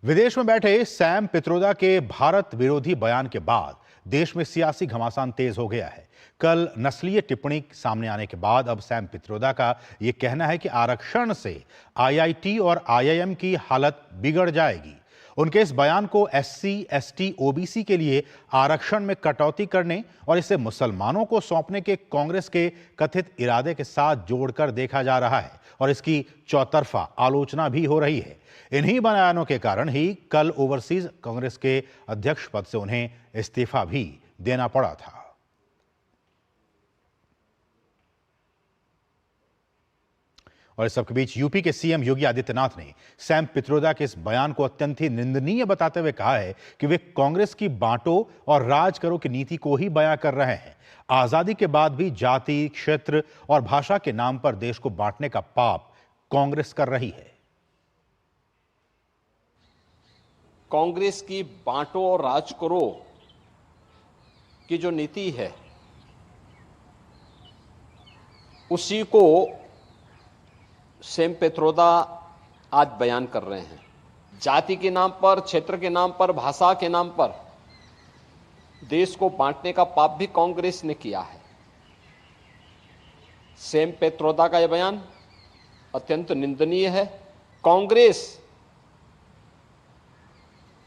विदेश में बैठे सैम पित्रोदा के भारत विरोधी बयान के बाद देश में सियासी घमासान तेज हो गया है। कल नस्लीय टिप्पणी सामने आने के बाद अब सैम पित्रोदा का यह कहना है कि आरक्षण से IIT और IIM की हालत बिगड़ जाएगी। उनके इस बयान को SC, ST, OBC के लिए आरक्षण में कटौती करने और इसे मुसलमानों को सौंपने के कांग्रेस के कथित इरादे के साथ जोड़कर देखा जा रहा है और इसकी चौतरफा आलोचना भी हो रही है। इन्हीं बयानों के कारण ही कल ओवरसीज कांग्रेस के अध्यक्ष पद से उन्हें इस्तीफा भी देना पड़ा था। और इस सबके बीच यूपी के सीएम योगी आदित्यनाथ ने सैम पित्रोदा के इस बयान को अत्यंत ही निंदनीय बताते हुए कहा है कि वे कांग्रेस की बांटो और राज करो की नीति को ही बयां कर रहे हैं। आजादी के बाद भी जाति, क्षेत्र और भाषा के नाम पर देश को बांटने का पाप कांग्रेस कर रही है। कांग्रेस की बांटो और राज करो की जो नीति है, उसी को सैम पित्रोदा आज बयान कर रहे हैं। जाति के नाम पर, क्षेत्र के नाम पर, भाषा के नाम पर देश को बांटने का पाप भी कांग्रेस ने किया है। सैम पित्रोदा का यह बयान अत्यंत निंदनीय है। कांग्रेस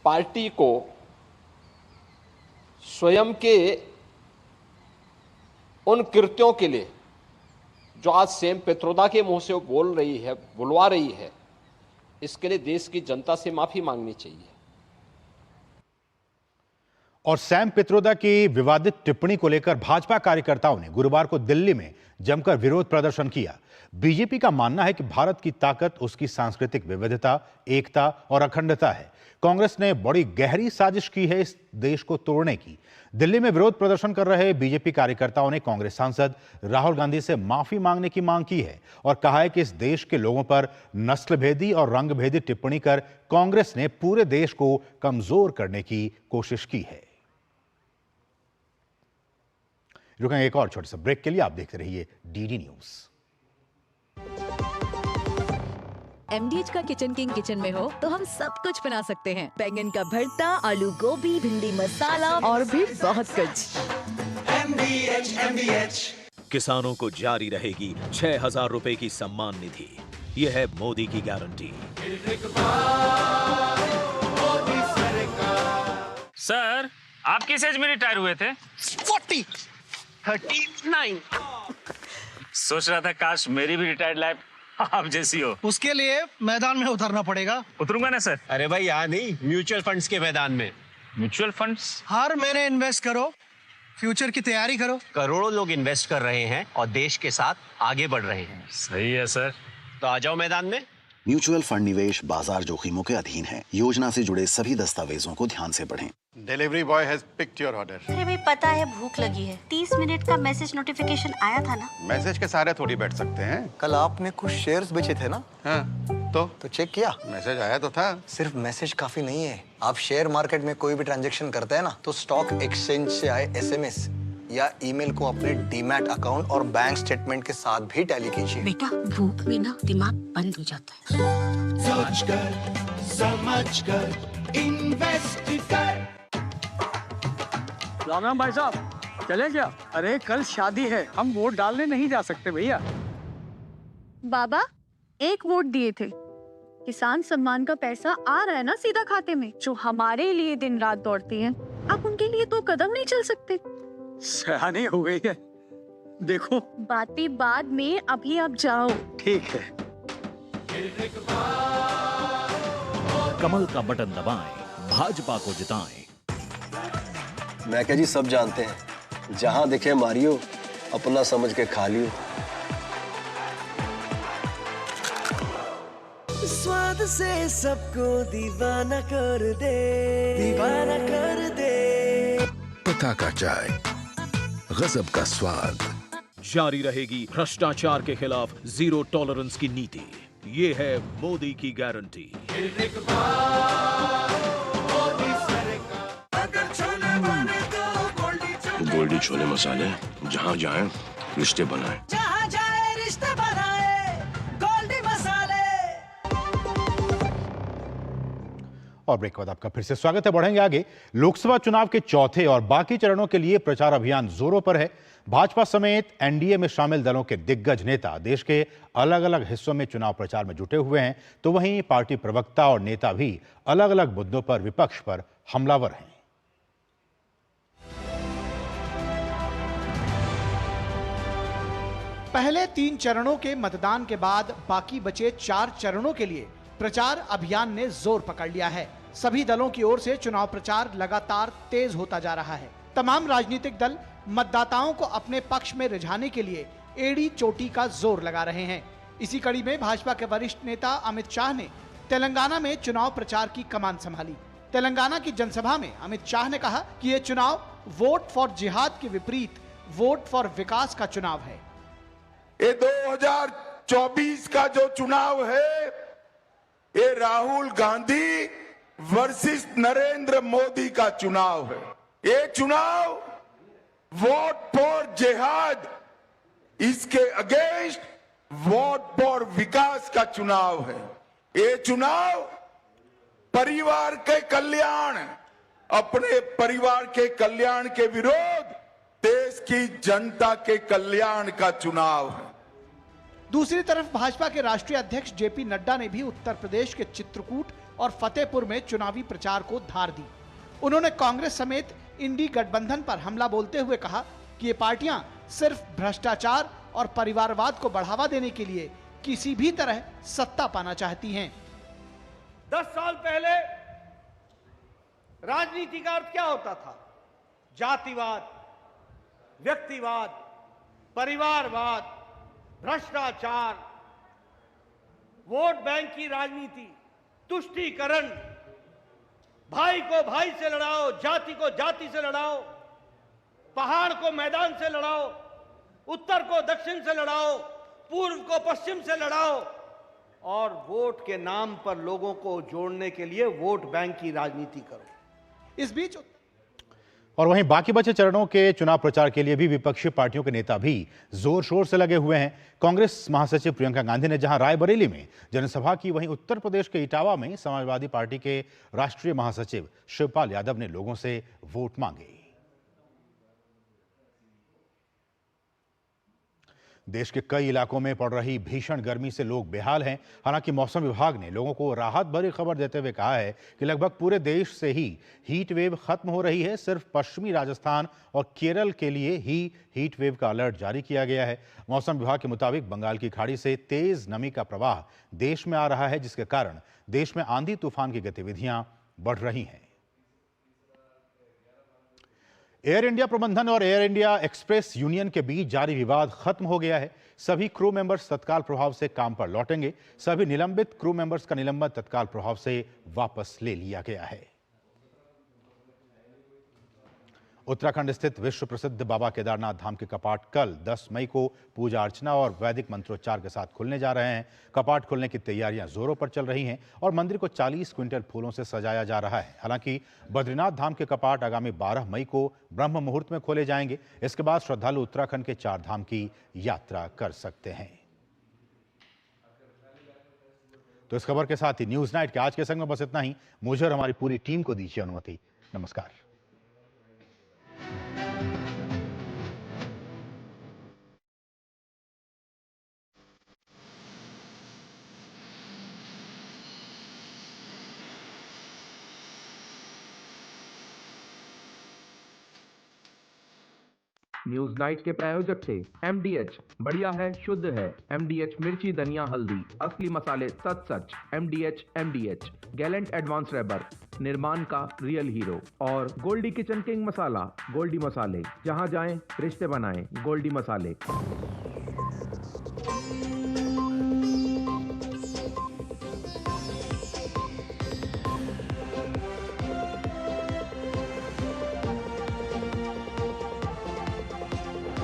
पार्टी को स्वयं के उन कृत्यों के लिए जो आज सैम पित्रोदा के मुंह से वो बोल रही है, बुलवा रही है, इसके लिए देश की जनता से माफी मांगनी चाहिए। और सैम पित्रोदा की विवादित टिप्पणी को लेकर भाजपा कार्यकर्ताओं ने गुरुवार को दिल्ली में जमकर विरोध प्रदर्शन किया। बीजेपी का मानना है कि भारत की ताकत उसकी सांस्कृतिक विविधता, एकता और अखंडता है। कांग्रेस ने बड़ी गहरी साजिश की है इस देश को तोड़ने की। दिल्ली में विरोध प्रदर्शन कर रहे बीजेपी कार्यकर्ताओं ने कांग्रेस सांसद राहुल गांधी से माफी मांगने की मांग की है और कहा है कि इस देश के लोगों पर नस्लभेदी और रंगभेदी टिप्पणी कर कांग्रेस ने पूरे देश को कमजोर करने की कोशिश की है। रुकेंगे एक और छोटे से ब्रेक के लिए। आप देखते रहिए डीडी न्यूज। MDH का किचन किंग किचन में हो तो हम सब कुछ बना सकते हैं। बैंगन का भरता, आलू गोभी, भिंडी मसाला और भी बहुत कुछ। MDH। किसानों को जारी रहेगी 6,000 रुपए की सम्मान निधि। यह है मोदी की गारंटी। सर, आप किस एज में रिटायर हुए थे? 39। सोच रहा था काश मेरी भी रिटायर्ड लाइफ आप जैसी हो। उसके लिए मैदान में उतरना पड़ेगा। उतरूंगा ना सर। अरे भाई यहाँ नहीं, म्यूचुअल फंड्स के मैदान में। Mutual funds? हर महीने इन्वेस्ट करो, फ्यूचर की तैयारी करो। करोड़ों लोग इन्वेस्ट कर रहे हैं और देश के साथ आगे बढ़ रहे हैं। सही है सर। तो आ जाओ मैदान में। म्यूचुअल फंड निवेश बाजार जोखिमों के अधीन है। योजना से जुड़े सभी दस्तावेजों को ध्यान से पढ़ें। Delivery boy has picked your order. अरे भाई पता है भूख लगी है। 30 मिनट का मैसेज नोटिफिकेशन आया था ना। मैसेज के सारे थोड़ी बैठ सकते हैं। कल आपने कुछ शेयर्स बेचे थे ना? हाँ, तो चेक किया? मैसेज आया तो था। सिर्फ मैसेज काफी नहीं है। आप शेयर मार्केट में कोई भी ट्रांजैक्शन करते हैं ना, तो स्टॉक एक्सचेंज से आए एसएमएस या ईमेल को अपने डीमैट अकाउंट और बैंक स्टेटमेंट के साथ भी टैली कीजिए। बेटा भूख में ना दिमाग बंद हो जाता है। सोच कर समझ कर इन्वेस्ट कर। राम भाई साहब, चले क्या? अरे कल शादी है, हम वोट डालने नहीं जा सकते भैया। बाबा, एक वोट दिए थे। किसान सम्मान का पैसा आ रहा है ना सीधा खाते में। जो हमारे लिए दिन रात दौड़ती हैं, आप उनके लिए तो कदम नहीं चल सकते। सयानी हो गई है। देखो बातें बाद में, अभी आप जाओ। ठीक है। कमल का बटन दबाएं, भाजपा को जिताएं। मैं क्या जी, सब जानते हैं, जहां दिखे मारियो, अपना समझ के खा लियो। स्वाद से सबको दीवाना कर दे, दीवाना कर दे। पता का चाय, गजब का स्वाद। जारी रहेगी भ्रष्टाचार के खिलाफ जीरो टॉलरेंस की नीति। ये है मोदी की गारंटी। गोल्डी छोले मसाले, जहाँ जाएं रिश्ते बनाएं। जहाँ जाए रिश्ते बनाए, गोल्डी मसाले। और ब्रेक के बाद आपका फिर से स्वागत है। बढ़ेंगे आगे। लोकसभा चुनाव के चौथे और बाकी चरणों के लिए प्रचार अभियान जोरों पर है। भाजपा समेत एनडीए में शामिल दलों के दिग्गज नेता देश के अलग अलग हिस्सों में चुनाव प्रचार में जुटे हुए हैं, तो वहीं पार्टी प्रवक्ता और नेता भी अलग अलग मुद्दों पर विपक्ष पर हमलावर हैं। पहले 3 चरणों के मतदान के बाद बाकी बचे 4 चरणों के लिए प्रचार अभियान ने जोर पकड़ लिया है। सभी दलों की ओर से चुनाव प्रचार लगातार तेज होता जा रहा है। तमाम राजनीतिक दल मतदाताओं को अपने पक्ष में रिझाने के लिए एड़ी चोटी का जोर लगा रहे हैं। इसी कड़ी में भाजपा के वरिष्ठ नेता अमित शाह ने तेलंगाना में चुनाव प्रचार की कमान संभाली। तेलंगाना की जनसभा में अमित शाह ने कहा कि ये चुनाव वोट फॉर जिहाद के विपरीत वोट फॉर विकास का चुनाव है। ये 2024 का जो चुनाव है, ये राहुल गांधी वर्सेस नरेंद्र मोदी का चुनाव है। ये चुनाव वोट फॉर जिहाद, इसके अगेंस्ट वोट फॉर विकास का चुनाव है। ये चुनाव परिवार के कल्याण, अपने परिवार के कल्याण के विरोध देश की जनता के कल्याण का चुनाव है। दूसरी तरफ भाजपा के राष्ट्रीय अध्यक्ष जेपी नड्डा ने भी उत्तर प्रदेश के चित्रकूट और फतेहपुर में चुनावी प्रचार को धार दी। उन्होंने कांग्रेस समेत इंडी गठबंधन पर हमला बोलते हुए कहा कि ये पार्टियां सिर्फ भ्रष्टाचार और परिवारवाद को बढ़ावा देने के लिए किसी भी तरह सत्ता पाना चाहती हैं। 10 साल पहले राजनीति का अर्थ क्या होता था? जातिवाद, व्यक्तिवाद, परिवारवाद, भ्रष्टाचार, वोट बैंक की राजनीति, तुष्टीकरण, भाई को भाई से लड़ाओ, जाति को जाति से लड़ाओ, पहाड़ को मैदान से लड़ाओ, उत्तर को दक्षिण से लड़ाओ, पूर्व को पश्चिम से लड़ाओ, और वोट के नाम पर लोगों को जोड़ने के लिए वोट बैंक की राजनीति करो। इस बीच और वहीं बाकी बचे चरणों के चुनाव प्रचार के लिए भी विपक्षी पार्टियों के नेता भी जोर शोर से लगे हुए हैं। कांग्रेस महासचिव प्रियंका गांधी ने जहां रायबरेली में जनसभा की, वहीं उत्तर प्रदेश के इटावा में समाजवादी पार्टी के राष्ट्रीय महासचिव शिवपाल यादव ने लोगों से वोट मांगे। देश के कई इलाकों में पड़ रही भीषण गर्मी से लोग बेहाल हैं। हालांकि मौसम विभाग ने लोगों को राहत भरी खबर देते हुए कहा है कि लगभग पूरे देश से ही हीट वेव खत्म हो रही है। सिर्फ पश्चिमी राजस्थान और केरल के लिए ही हीट वेव का अलर्ट जारी किया गया है। मौसम विभाग के मुताबिक बंगाल की खाड़ी से तेज नमी का प्रवाह देश में आ रहा है, जिसके कारण देश में आंधी तूफान की गतिविधियां बढ़ रही हैं। एयर इंडिया प्रबंधन और एयर इंडिया एक्सप्रेस यूनियन के बीच जारी विवाद खत्म हो गया है। सभी क्रू मेंबर्स तत्काल प्रभाव से काम पर लौटेंगे। सभी निलंबित क्रू मेंबर्स का निलंबन तत्काल प्रभाव से वापस ले लिया गया है। उत्तराखंड स्थित विश्व प्रसिद्ध बाबा केदारनाथ धाम के कपाट कल 10 मई को पूजा अर्चना और वैदिक मंत्रोच्चार के साथ खुलने जा रहे हैं। कपाट खुलने की तैयारियां जोरों पर चल रही हैं और मंदिर को 40 क्विंटल फूलों से सजाया जा रहा है। हालांकि बद्रीनाथ धाम के कपाट आगामी 12 मई को ब्रह्म मुहूर्त में खोले जाएंगे। इसके बाद श्रद्धालु उत्तराखंड के 4 धाम की यात्रा कर सकते हैं। तो इस खबर के साथ ही न्यूज नाइट के आज के संग में बस इतना ही। मुझे और हमारी पूरी टीम को दीजिए अनुमति। नमस्कार। न्यूज नाइट के प्रायोजक थे MDH, बढ़िया है, शुद्ध है। MDH मिर्ची, धनिया, हल्दी, असली मसाले, सच। MDH गैलेंट एडवांस रबर, निर्माण का रियल हीरो। और गोल्डी किचन किंग मसाला, गोल्डी मसाले, जहां जाएं रिश्ते बनाएं, गोल्डी मसाले।